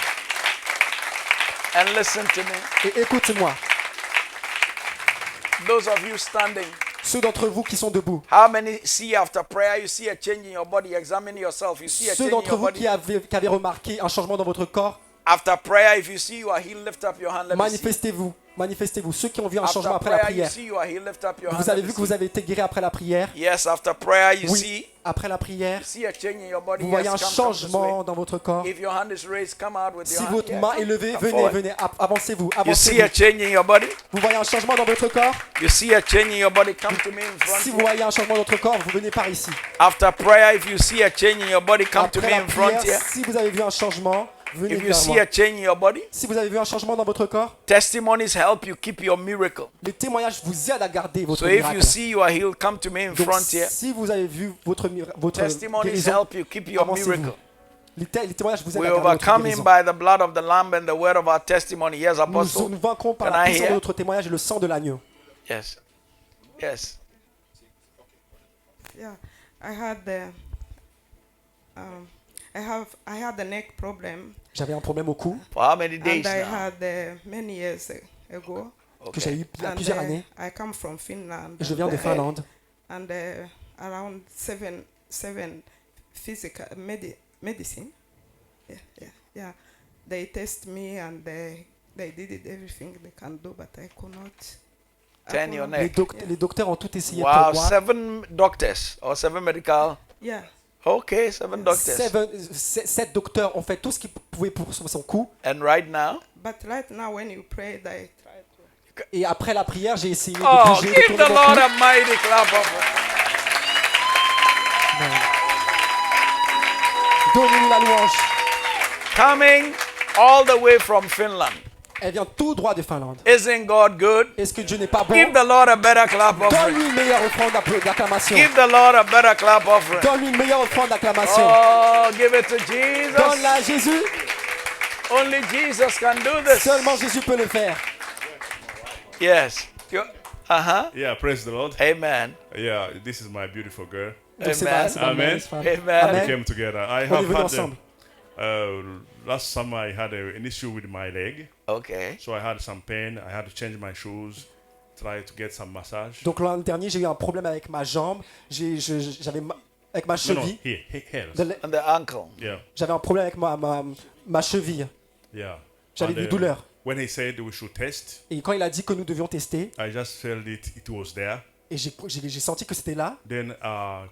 And listen to me. Et écoute-moi, Those of you standing, ceux d'entre vous qui sont debout, how many see after prayer you see a change in your body? Examine yourself. You see a ceux change in d'entre your vous body. qui avez remarqué un changement dans votre corps, After prayer, if you see you are healed, lift up your hand. Let me see. manifestez-vous. Manifestez-vous. Ceux qui ont vu un After changement après la prayer, you prière. see you are healed, lift up your hand. Vous avez Let me vu que see. vous avez été guéri après la prière. Yes, after prayer, you Oui, see après la prière, a change in your body. vous voyez un Yes, come this way. changement dans votre corps. If your hand is raised, come out with Si your hand. votre Yeah, main come- est levée, come venez, forward. venez, avancez-vous, You see avancez-vous. a change in your body? Vous voyez un changement dans votre corps. You see a change in your body? Come to me in front. Si vous here. voyez un changement dans votre corps, vous venez par ici. After prayer, if you see a change in your body, come to Après me la in front prière, here. si vous avez vu un changement, venez If you vers see moi. a change in your body, Si vous avez vu un changement dans votre corps, testimonies help you keep your miracle. les témoignages vous aident à garder votre So if miracle. you see you are healed, come to me in Donc, front here. si vous avez vu votre Testimonies guérison, help you keep your avancez-vous. miracle. Les témoignages vous aident We à garder votre overcome him guérison. by the blood of the Lamb and the word of our testimony. Yes, Nous Apostle. nous vaincrons par Can la I puissance hear? de notre témoignage et le sang de l'agneau. Yes. Yes. Yeah, I had I had the neck problem, J'avais un problème au cou. For how many days and I now? had many years ago. que j'ai eu il y a And plusieurs années. I come from Finland. Je viens de Finlande. And around seven physical medicine. Yeah. They test me and they did it everything they can do, but I could not. Turn your neck. Les docteurs ont tout essayé Wow, pour moi. 7 doctors or 7 medical. Yeah. Okay, 7 doctors. 7 docteurs ont fait tout ce qu'ils pouvaient pour son coup. And right now, But right now, when you pray, they try to. Et après la prière, j'ai essayé de oh, bouger, de give tourner the mon Lord cou. a mighty clap of Donnez-lui la louange. coming all the way from Finland. Elle vient tout droit de Finlande. Isn't God good? Est-ce que Dieu n'est pas bon? Give the Lord a better clap offering. Donne-lui une meilleure offrande d'acclamation. Give the Lord a better clap offering. Donne-lui une meilleure offrande d'acclamation. Oh, give it to Jesus. Donne-la à Jésus. Only Jesus can do this. Seulement Jésus peut le faire. Yes. Uh-huh. Yeah, praise the Lord. Amen. Yeah, this is my beautiful girl. Donc c'est Amen. ma- c'est ma Amen. merveilleuse femme. Amen. We Amen. came together. I On est have venus had ensemble. last summer I had an issue with my leg, Okay. so I had some pain. I had to change my shoes, try to get some massage. Donc l'an dernier, j'ai eu un problème avec ma jambe. J'avais avec ma No, cheville. here. De- And the ankle. Yeah, J'avais un problème avec ma cheville. yeah. J'avais And, des douleurs. When he said we should test, Et quand il a dit que nous devions tester, I just felt it was there. et j'ai senti que c'était là, Then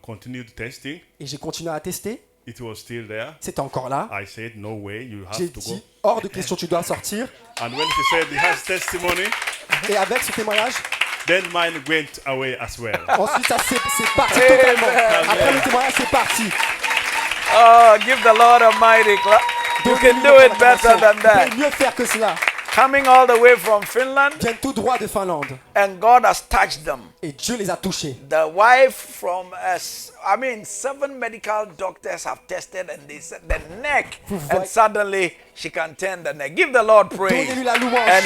continued testing. et j'ai continué à tester, It was still there. c'était encore là. I said, no way, you J'ai have to go. dit, hors de question, tu dois sortir. And when he said he has testimony, Et avec ce témoignage, then mine went away as well. ensuite, ça c'est parti totalement. Après le témoignage, c'est parti. Oh, give the Lord a mighty clap. You can do it better than Vous that. pouvez mieux faire que cela. Coming all the way from Finland, Viennent tout droit de Finlande. and God has touched them. Et Dieu les a touchés. The wife from us, 7 medical doctors have tested and they said the neck, and suddenly she can turn the neck. Give the Lord praise. Donnez-lui la louange. And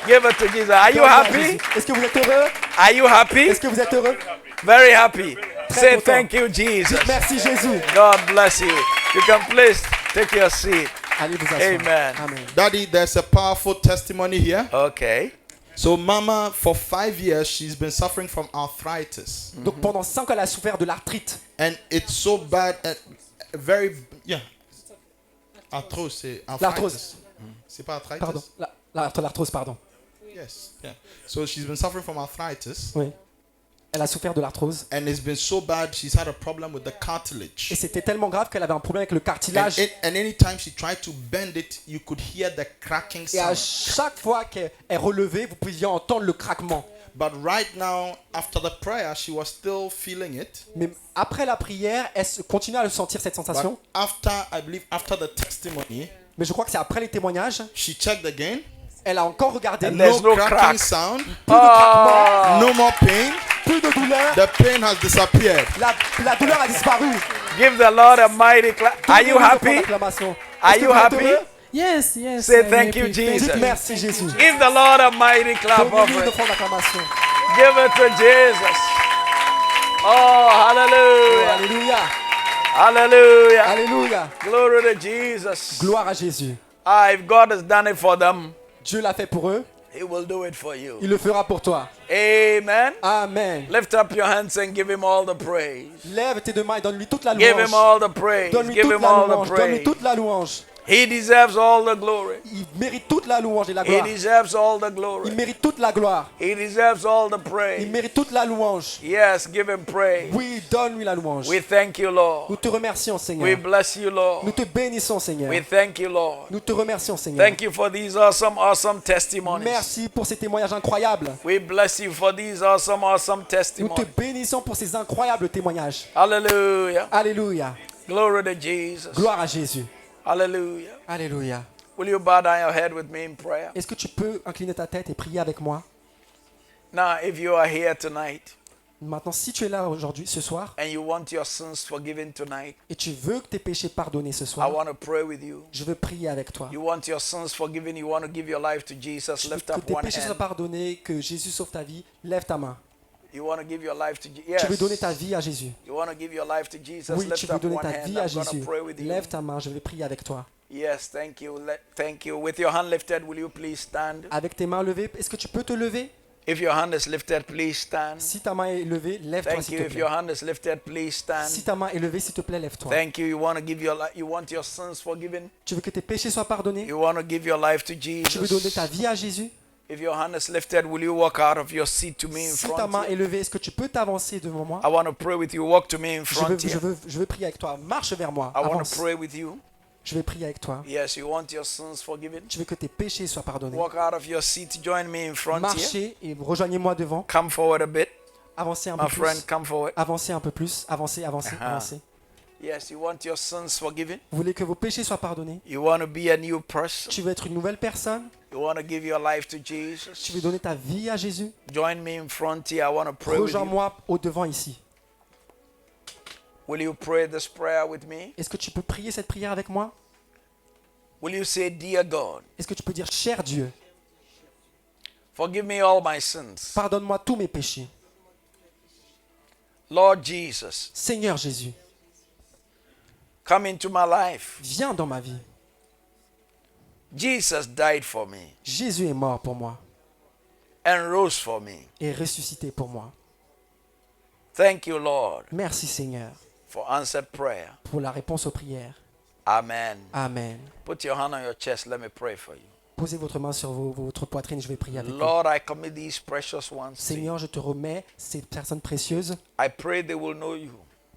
give it to Jesus. Are you happy? Est-ce que vous êtes heureux? Are you happy? Est-ce que vous êtes heureux? Very happy. Say content. thank you, Jesus. Merci Jésus. God bless you. You can please take your seat. Allez vous asseoir. Amen. Amen. Daddy, there's a powerful testimony here. Okay. So, Mama, for 5 years, she's been suffering from arthritis. Donc pendant 5 ans, elle a souffert de l'arthrite. And it's so bad, arthrose, c'est arthritis. L'arthrose. C'est pas arthritis? Pardon. L'arthrose, pardon. Yes. Yeah. So she's been suffering from arthritis. Oui. Elle a souffert de l'arthrose. And it's been so bad, she's had a problem with the cartilage. Et c'était tellement grave qu'elle avait un problème avec le And, cartilage. and anytime she tried to bend it, you could hear the cracking Et à sound. chaque fois qu'elle relevait, vous pouviez entendre le craquement. But right now, after the prayer, she was still feeling it. Mais après la prière, elle continue à sentir cette But sensation. after the testimony, Mais je crois que c'est après les témoignages, she checked again. elle a encore regardé. And there's no cracking crack. sound, Plus de craquement, no more pain. plus de douleur. The pain has disappeared. La douleur a disparu. Give the Lord a mighty clap. Are you happy? Acclamation. Are Est-ce que you vous êtes happy? heureux? Yes, yes. Say I'm thank you, happy. Jesus. Dites merci Jésus. Give the Lord a mighty clap Donnez-lui une offering. offrande d'acclamation. Give it to Jesus. Oh, hallelujah. Alléluia. Hallelujah. Alléluia. Glory to Jesus. Gloire à Jésus. If God has done it for them, Dieu l'a fait pour eux. He will do it for you. Il le fera pour toi. Amen. Amen. Lift up your hands and give Him all the praise. Lève tes deux mains et donne-lui toute la Give Him louange. all the praise. Donne-lui Give toute Him la all the louange. Donne-lui praise. toute la louange. He deserves all the glory. Il mérite toute la louange et la He gloire. deserves all the Il glory. mérite toute la gloire. He deserves all the Il praise. mérite toute la louange. Yes, give Him praise. Oui, donne-lui la louange. We thank you, Lord. Nous te remercions, We Seigneur. bless you, Nous Lord. te bénissons, Seigneur. We thank you, Lord. Nous te remercions, Seigneur. Thank you for these awesome testimonies. Merci pour ces témoignages incroyables. We bless you for these awesome Nous te testimonies. bénissons pour ces incroyables témoignages. Hallelujah. Alléluia. Glory to Jesus. Gloire à Jésus. Hallelujah. Alléluia. Will you bow down your head with me in prayer? Est-ce que tu peux incliner ta tête et prier avec moi? Now, if you are here tonight Maintenant, si tu es là aujourd'hui, ce soir, and you want your sins forgiven tonight, et tu veux que tes péchés pardonnés ce I soir, want to pray with you. je veux prier avec toi. You want your sins forgiven, you want to give your life to Jesus, Tu veux lift que up tes one péchés soient hand. pardonnés, que Jésus sauve ta vie, lève ta main. You want to give your life to Jesus. Tu veux Yes. donner ta vie à Jésus. You want to give your life to Jesus, Oui, tu lift veux up donner one ta hand. vie à I'm going to Jésus. pray with you. Lève ta main, je vais prier avec toi. Yes, thank you. Thank you. With your hand lifted, will you please stand? Avec tes mains levées, est-ce que tu peux te lever? If your hand is lifted, please stand. Si ta main est levée, lève-toi Thank s'il you. te If plaît. your hand is lifted, please stand. Si ta main est levée, s'il te plaît, lève-toi. Thank you. You want to give your life. You want your sins forgiven. Tu veux que tes péchés soient pardonnés? You want to give your life to Tu veux donner Jesus. ta vie à Jésus? If your hand is lifted, will you walk out of your seat to me in Si ta front main here? est levée, est-ce que tu peux t'avancer devant moi? I want to pray with you. Walk to me in front here. Je veux prier avec toi. Marche vers moi. I want Avance. to pray with you. Je vais prier avec toi. Yes, you want your sins forgiven. Tu veux que tes péchés soient pardonnés. Walk out of your seat. Join me in front here. Marchez et rejoignez-moi devant. Come forward a bit. Avancez un My peu friend, plus. come forward. Avancez un peu plus. Avancez, avancez, Uh-huh. avancez. Yes, you want your sins forgiven. Vous voulez que vos péchés soient pardonnés? You want to be a new person. Tu veux être une nouvelle personne? You want to give your life to Tu veux Jesus. donner ta vie à Jésus? Join me in front here. I want to pray with you. Rejoins-moi au devant ici. Will you pray this prayer with me? Est-ce que tu peux prier cette prière avec moi? Will you say, Dear God, Est-ce que tu peux dire, cher Dieu, forgive me all my sins. pardonne-moi tous mes péchés. Lord Jesus, Seigneur Jésus, come into my life. viens dans ma vie. Jesus died for me Jésus est mort pour moi and rose for me. et ressuscité pour moi. Thank you, Lord, Merci Seigneur for answered prayer. pour la réponse aux prières. Amen. Amen. Put your hand on your chest. Let me pray for you. Posez votre main sur votre poitrine, je vais prier avec vous. Lord, I commit these precious ones to you. Seigneur, je te remets ces personnes précieuses. I pray they will know you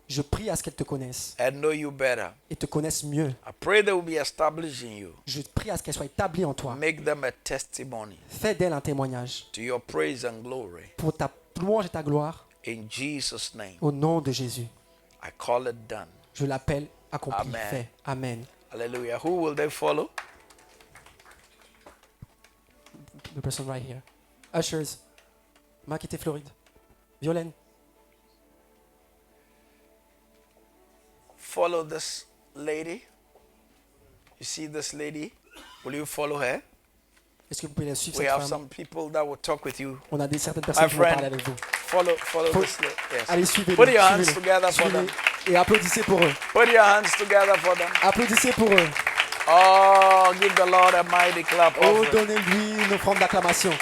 Je prie à ce qu'elles te connaissent and know you better. et te connaissent mieux. I pray they will be established in you. Je prie à ce qu'elles soient établies en toi. Make them a testimony Fais d'elles un témoignage to your praise and glory. pour ta louange et ta gloire. In Jesus' name, Au nom de Jésus, I call it done. je l'appelle accompli, Amen. fait. Amen. Hallelujah. Who will they follow? The person right here. Ushers. Maquette Floride. Violaine. Follow this lady. You see this lady? Will you follow her? Est-ce que vous pouvez la suivre, We cette have femme? some people that will talk with you. On a certaines personnes qui vont friend. parler avec vous. Follow Faut- this lady. Yes. Allez, suivez-les. Put your hands suivez-les, together for them. suivez-les et applaudissez pour eux. Put your hands together for them. Applaudissez pour eux. Oh, give the Lord a mighty clap. Oh, offering. donnez-lui une offrande d'acclamation.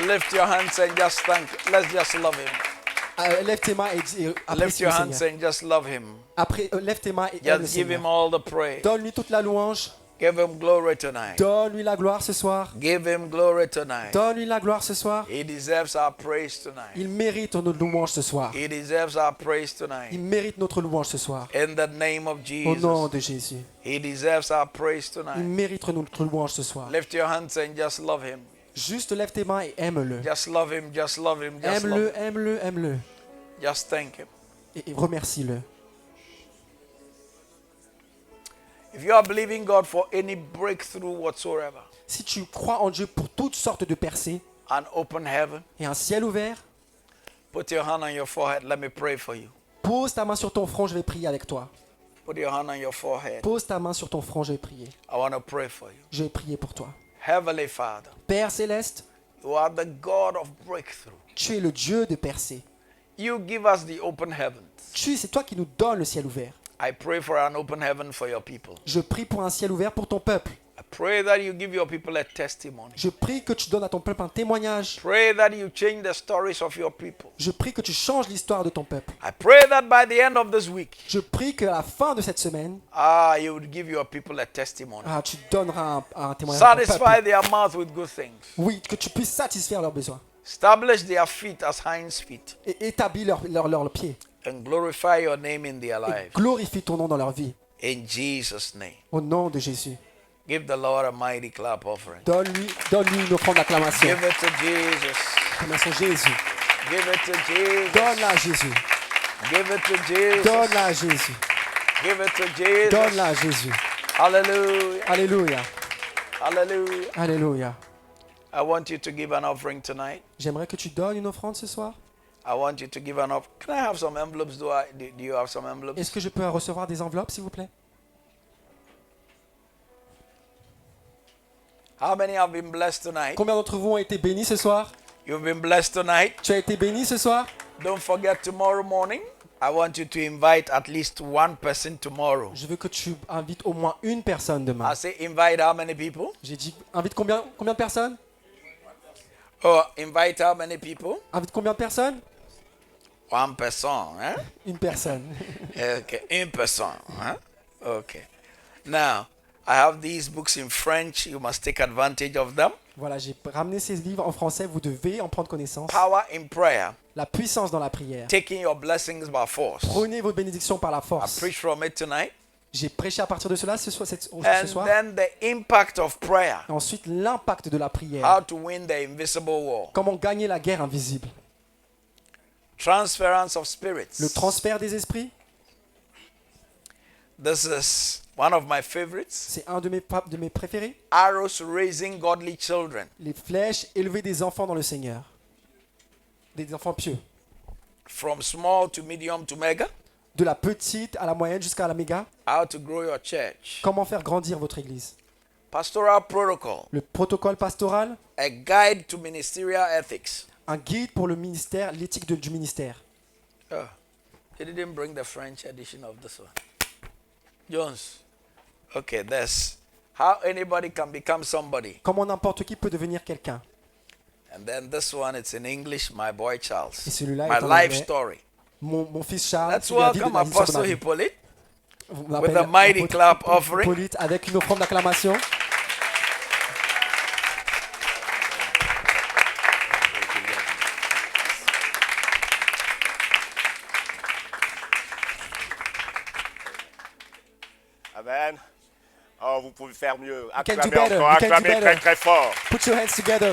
Lift your hands and just thank. Let's just love him. Lève tes mains et Lift apprécie your le hands Seigneur. and just love him. Lève tes mains et aime le Just give him Seigneur. all the praise. Donne-lui toute la louange. Give him glory tonight. Donne-lui la gloire ce soir. Give him glory tonight. Donne-lui la gloire ce soir. He deserves our praise tonight. Il mérite notre louange ce soir. He deserves our praise Il tonight. mérite notre louange ce soir. In the name of Au nom Jesus. de Jésus. He deserves our praise Il tonight. mérite notre louange ce soir. Lift your hands and just love him. Juste lève tes mains et aime-le. Just love him. Just love him. Just love Aime-le, him. aime-le, aime-le. Just thank him. Et remercie-le. If you are believing God for any breakthrough whatsoever, Si tu crois en Dieu pour toutes sortes de percées an open heaven, et un ciel ouvert, put your hand on your forehead. Let me pray for you. pose ta main sur ton front, je vais prier avec toi. Put your hand on your forehead. Pose ta main sur ton front, je vais prier. I want to pray for you. Je vais prier pour toi. Heavenly Father, Père céleste, you are the God of breakthrough. tu es le Dieu de percées. You give us the open heavens. C'est toi qui nous donnes le ciel ouvert. I pray for an open heaven for your people. Je prie pour un ciel ouvert pour ton peuple. I pray that you give your people a testimony. Je prie que tu donnes à ton peuple un témoignage. Pray that you change the stories of your people. Je prie que tu changes l'histoire de ton peuple. I pray that by the end of this week, Je prie qu'à la fin de cette semaine, you would give your people a testimony. tu donneras un témoignage à ton Satisfy peuple. their mouth with good things. Oui, que tu puisses satisfaire leurs besoins. Establish their feet as hinds feet. Et établis leurs pieds. And glorify your name in their Et lives. glorifie ton nom dans leur vie. In Jesus' name. Au nom de Jésus. Give the Lord a mighty clap offering. Donne-lui une offrande d'acclamation. Give it to Jesus. Acclamation Jésus. Give it to Jesus. Donne-la à Jésus. Give it to Jesus. Donne-la à Jésus. Give it to Jesus. Donne-la à Jésus. Hallelujah. Alléluia. Hallelujah. Alléluia. I want you to give an offering tonight. J'aimerais que tu donnes une offrande ce soir. I want you to give an offering. Can I have some envelopes? Do you have some envelopes? Est-ce que je peux recevoir des enveloppes, s'il vous plaît? How many have been blessed tonight? Combien d'entre vous ont été bénis ce soir? You've been blessed tonight. Tu as été béni ce soir? Don't forget tomorrow morning I want you to invite at least one person tomorrow. Je veux que tu invites au moins une personne demain. I say invite how many people? J'ai dit, invite combien de personnes? Oh, invite how many people? Invite combien de personnes? One person, hein? Une personne. Okay, une personne, hein? Okay. Now, I have these books in French. You must take advantage of them. Voilà, j'ai ramené ces livres en français. Vous devez en prendre connaissance. Power in prayer. La puissance dans la prière. Taking your blessings by force. Prenez vos bénédictions par la I force. preach from it tonight. J'ai prêché à partir de cela ce soir. And then the impact of prayer. Et ensuite, l'impact de la prière. How to win the invisible war. Comment gagner la guerre invisible. Transference of spirits. Le transfert des esprits. This is one of my favorites. C'est un de mes préférés. Arrows raising godly children. Les flèches élever des enfants dans le Seigneur. Des enfants pieux. From small to medium to mega. De la petite à la moyenne jusqu'à la méga. How to grow your church. Comment faire grandir votre église. Pastoral protocol. Le protocole pastoral. A guide to ministerial ethics. Un guide pour le ministère, l'éthique du ministère. Oh, they didn't bring the French edition of this one. Jones. Okay, that's how anybody can become somebody. Comment n'importe qui peut devenir quelqu'un. And then this one, it's in English, my boy Charles. Et celui-là My est en life anglais. story. Mon fils Charles. Let's qui vient vivre welcome la histoire de ma Apostle vie. Hippolyte On with l'appelle a mighty Apôtre clap offering. Hippolyte avec une offrande d'acclamation. Amen. Oh, vous pouvez faire mieux. can do Acclamez better. encore, You can do acclamez better. très très fort. Put your hands together.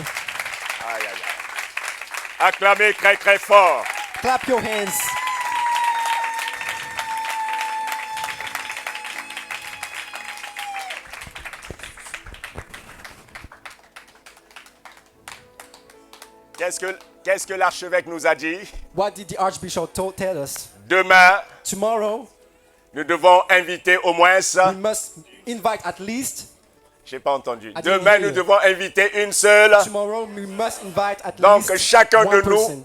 Aïe, aïe, aïe. Acclamez très très fort. Clap your hands. Qu'est-ce que l'archevêque nous a dit? What did the Archbishop tell us? Demain, Tomorrow, nous devons inviter au moins we must invite at least. J'ai pas entendu. I didn't Demain, hear nous you. devons inviter une seule, Tomorrow, we must invite at Donc, least chacun one de nous, person.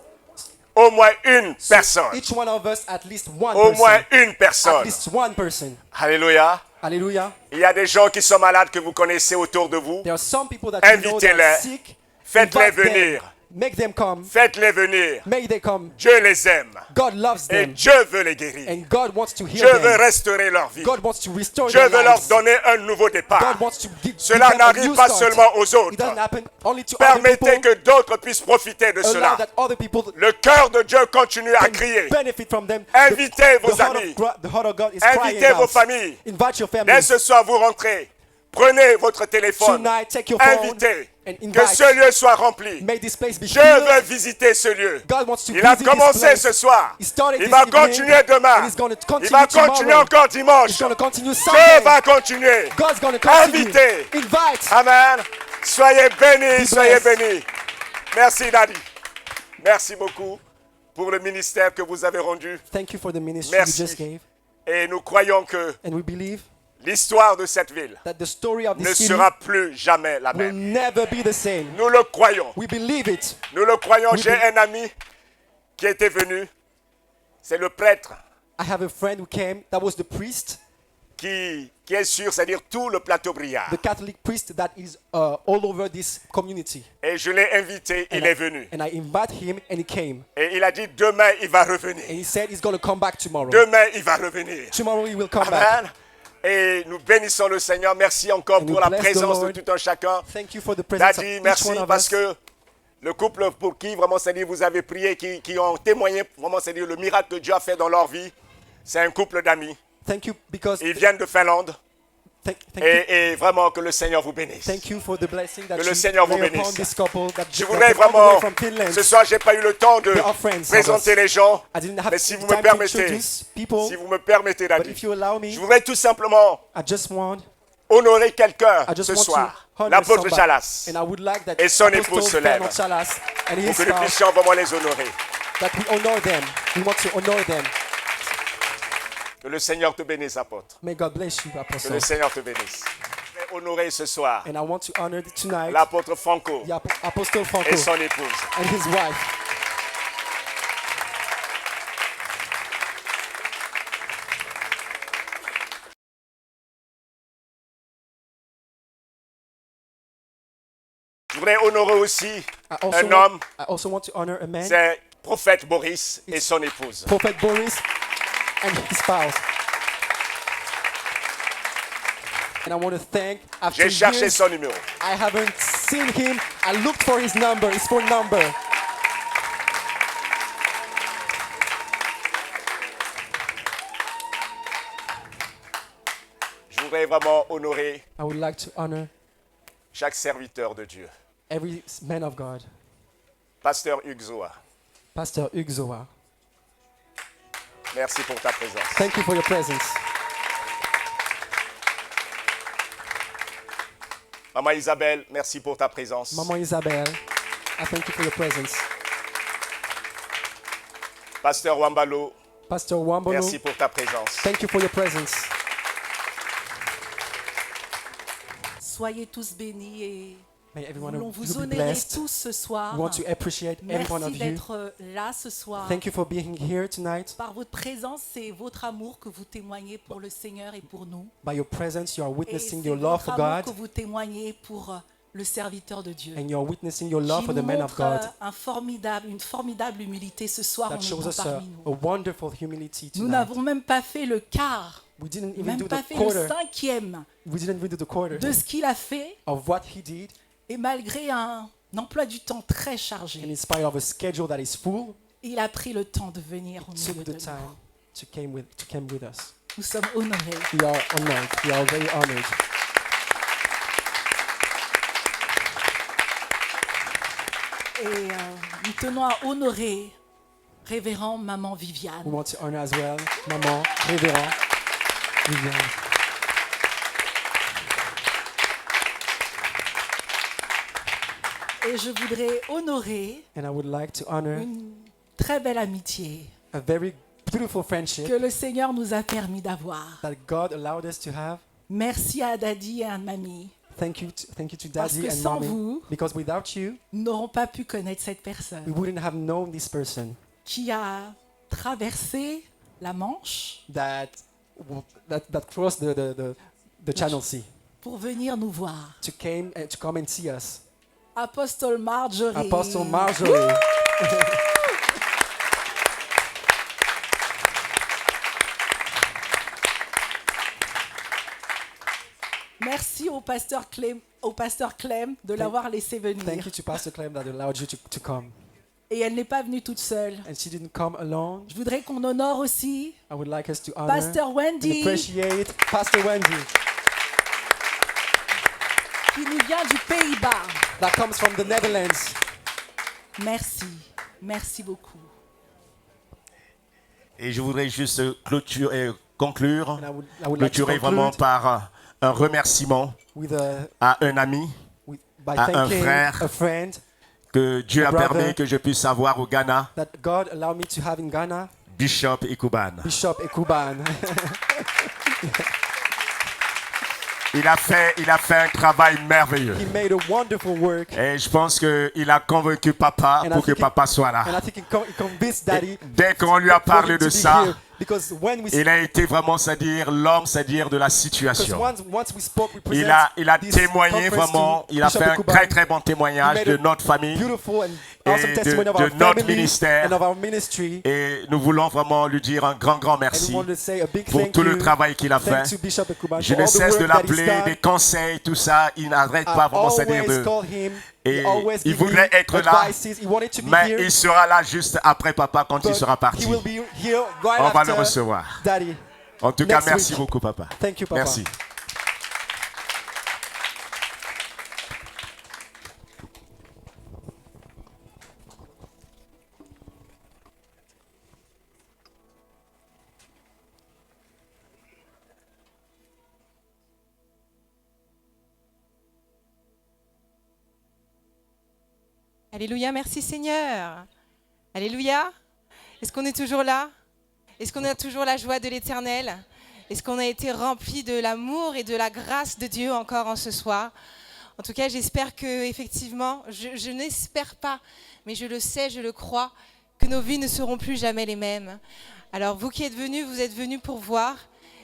au moins une So personne. each one of us at least one Au person. moins une At personne. least one person. Alléluia. Alléluia. Il y a des gens qui sont malades que vous connaissez autour de vous. There are some people that you know that Invitez-les. are sick. Faites-les Invite them. venir. Make them come. Faites-les venir. May they come. Dieu les aime. God loves Et them. Dieu veut les guérir. And God wants to heal Dieu veut them. restaurer leur vie. God wants to restore Dieu their veut leur lives. donner un nouveau départ. God wants to give Cela them a n'arrive new pas start. seulement aux It doesn't autres. happen only to other Permettez people. que d'autres puissent profiter de Allow cela. that other people Le cœur de Dieu continue à can crier. benefit from them. Invitez vos the heart amis. the heart of God is crying Invitez vos out. familles. Invite your Dès family. ce soir, vous rentrez. Prenez votre téléphone. Tonight, take your phone Invitez. and Que invite. ce lieu soit rempli. Make this place be Dieu filled. veut visiter ce lieu. God wants to Il a visit this commencé place. ce soir. He started Il this va evening, continuer demain. and he's going to Il continue va continuer tomorrow. encore dimanche. He's going to continue Dieu Sunday. va continuer. God's going to continue. Invitez. Invite. Amen. Soyez bénis, Be soyez blessed. bénis. Merci Daddy. Merci beaucoup pour le ministère que vous avez rendu. Thank you for the ministry Merci. you just gave. Et nous croyons que And we believe l'histoire de cette ville that the story of ne this city sera plus jamais la will même. never be the same. Nous le croyons. We believe it. Nous le croyons. We J'ai un ami qui était venu. C'est le prêtre I have a friend who came, that was the priest, qui est sur, c'est-à-dire tout le plateau Briard. the Catholic priest that is all over this community. Et je l'ai invité, il est venu. And I invite him and he came. Et il a dit, demain, il va revenir. And he said he's going to come back tomorrow. Demain, il va revenir. Tomorrow he will come back. Amen. Et nous bénissons le Seigneur. Merci encore And pour we la bless the présence de Lord. tout un chacun. Thank you for the presence of Daddy, each merci one of parce us. que le couple pour qui vraiment, c'est-à-dire vous avez prié, qui ont témoigné vraiment, c'est-à-dire le miracle que Dieu a fait dans leur vie, c'est un couple d'amis. Thank you because Ils viennent de Finlande. thank you. Et vraiment que le Seigneur vous bénisse. Thank you for the blessing that Que le you Seigneur vous lay upon bénisse. this couple that Je that voudrais came all the way vraiment, from Finland. ce soir, j'ai pas eu le temps de They are friends of présenter us. les gens, I didn't have mais si vous time me to permettez, introduce people, si vous me permettez, but Daddy, if you allow me, je voudrais tout simplement I just want honorer quelqu'un I just ce want soir, to honor l'apôtre somebody. Chalas, And I would like that et son Apostle épouse se lève, Fernand Chalas and his pour que nous spouse, puissions vraiment les honorer. that we honor them. We want to honor them. Que le Seigneur te bénisse, apôtre. May God bless you, Que Apostle. le Seigneur te bénisse. Je vais honorer ce soir And I want to honor tonight l'apôtre Franco the Apostle Franco et son épouse. and his wife. Je voudrais honorer aussi I also, un homme, I also want to honor a man, c'est prophète Boris et son épouse. Prophet Boris and his spouse. And I want to thank, after J'ai cherché years, son numéro. I haven't seen him. I looked for his number, his phone number. Je voudrais vraiment honorer I would like to honor chaque serviteur de Dieu. every man of God. Pasteur Hugues Zoa, Pastor Hugues Zoa, merci pour ta présence. thank you for your presence. Maman Isabelle, merci pour ta présence. Maman Isabelle, I thank you for your presence. Pasteur Wambalo, Pastor Wambolo, merci pour ta présence. thank you for your presence. Soyez tous bénis et May nous everyone voulons of vous you be honorer blessed. tous ce soir. We want to appreciate every one of Merci you. d'être là ce soir. Thank you for being here tonight. Par votre présence et votre amour que vous témoignez pour le Seigneur et pour nous. By your presence, you are Et witnessing c'est your love votre for amour God, que vous témoignez pour le serviteur de Dieu. and you are witnessing your love Qui for the nous man of montre God. une formidable humilité ce soir en That shows étant us parmi a nous. wonderful humility Nous tonight. n'avons même pas fait le quart, We didn't even même do pas the fait le quarter. cinquième We didn't even do the quarter de ce qu'il a fait, of what he did, et malgré un emploi du temps très and chargé, in spite of a schedule that is full, il a pris le temps de venir au he milieu took de the nous. time to come with us. Nous sommes honorés. We are honored. We are very honored. Et nous tenons à honorer révérend Maman We Viviane. want to honor as well, Maman, Révérend, Viviane. Et je voudrais honorer And I would like to honor une très belle amitié a very beautiful friendship que le Seigneur nous a permis d'avoir. that God allowed us to have. Merci à Daddy et à Mamie. Thank you to Parce Daddy que and sans Mommy. vous, Because without you, nous n'aurons pas pu connaître cette we personne wouldn't have known this person qui a traversé la Manche that crossed the Channel Sea pour venir nous voir. to come and see us. Apostle Marjorie. Apostle Marjorie. Merci au pasteur Clem de l'avoir laissé venir. Thank you to Pastor Clem that allowed you to come. Et elle n'est pas venue toute seule. And she didn't come alone. Je voudrais qu'on honore aussi I would like us to honor Pasteur and Wendy, appreciate Pastor Wendy qui nous vient du Pays-Bas. that comes from the Netherlands. Merci. Merci beaucoup. Et je voudrais juste conclure, And I would like to clôturer vraiment conclude par un remerciement with à un ami by à un thanking frère a friend que Dieu a a brother permis que je puisse avoir au Ghana, that God allowed me to have in Ghana, Bishop Ikuban. Bishop Ekuban. Il a fait un travail merveilleux. He made a wonderful work, Et je pense qu'il a convaincu papa And I pour que think papa soit là. and I think he convinced Daddy Et dès qu'on lui a for him parlé to de be ça, here. Because when we il a été vraiment, c'est-à-dire l'homme, c'est-à-dire de la because situation. once we spoke, we Il presented a this témoigné conference vraiment, to il a Bishop fait un Ekuban. très très bon He témoignage made de a notre famille beautiful and et awesome testimony of de our notre family ministère. and of our ministry. Et nous voulons vraiment lui dire un grand And we merci want to say a big pour thank tout le you. travail qu'il a Thanks fait. to Bishop Ekuban Je for ne all the cesse de work that he's l'appeler, done. des conseils, tout ça, il n'arrête pas I vraiment, c'est-à-dire always de... call him. Et He always il give me voudrait être là, advices. He wanted to be mais here, il sera là juste après papa quand il but sera he parti. will be here right On va le after recevoir. Daddy. En tout cas, Next merci week. beaucoup papa. Thank you, Papa. Merci. Alléluia, merci Seigneur. Alléluia. Est-ce qu'on est toujours là? Est-ce qu'on a toujours la joie de l'Éternel? Est-ce qu'on a été rempli de l'amour et de la grâce de Dieu encore en ce soir? En tout cas, j'espère que effectivement, je n'espère pas, mais je le sais, je le crois, que nos vies ne seront plus jamais les mêmes. Alors vous qui êtes venus, vous êtes venus pour voir,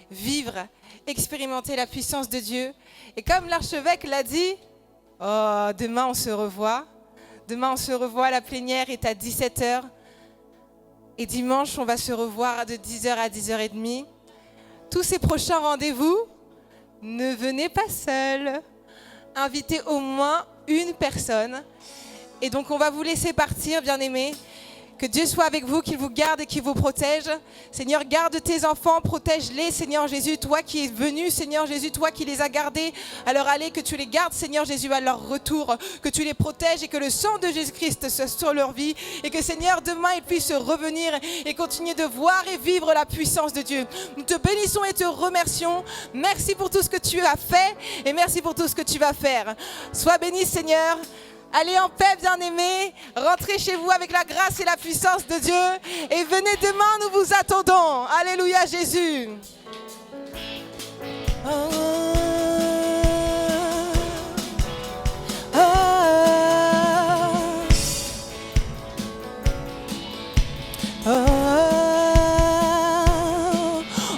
vivre, expérimenter la puissance de Dieu. Et comme l'archevêque l'a dit, Oh, demain on se revoit. Demain on se revoit, la plénière est à 17h. Et dimanche, on va se revoir de 10h à 10h30. Tous ces prochains rendez-vous, ne venez pas seuls. Invitez au moins une personne. Et donc, on va vous laisser partir, bien-aimés. Que Dieu soit avec vous, qu'il vous garde et qu'il vous protège. Seigneur, garde tes enfants, protège-les, Seigneur Jésus. Toi qui es venu, Seigneur Jésus, toi qui les as gardés à leur aller, que tu les gardes, Seigneur Jésus, à leur retour. Que tu les protèges et que le sang de Jésus-Christ soit sur leur vie. Et que, Seigneur, demain, ils puissent revenir et continuer de voir et vivre la puissance de Dieu. Nous te bénissons et te remercions. Merci pour tout ce que tu as fait et merci pour tout ce que tu vas faire. Sois béni, Seigneur. Allez en paix, bien-aimés, rentrez chez vous avec la grâce et la puissance de Dieu et venez demain, nous vous attendons. Alléluia, Jésus.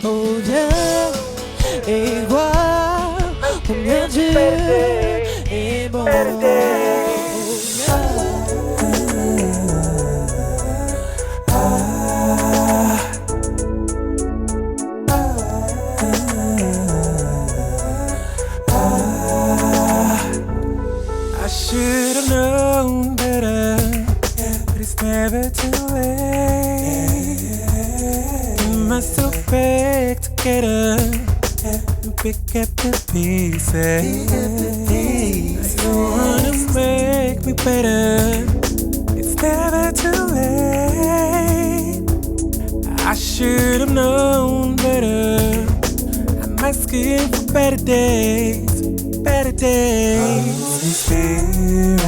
Oh, viens et vois combien Dieu est bon. I should have known better, but it's never too late. We must have back together and pick up the pieces. You wanna make me better, it's never too late. I should have known better, I'm asking for better days. Better days. Holy Spirit,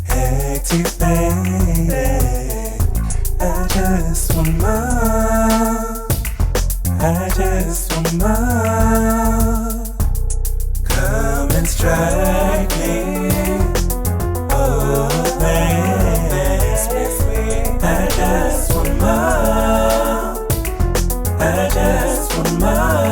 activate. I just want more. I just want more. Come and strike me. Oh, thanks. I just want more. I just want more.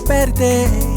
Better days.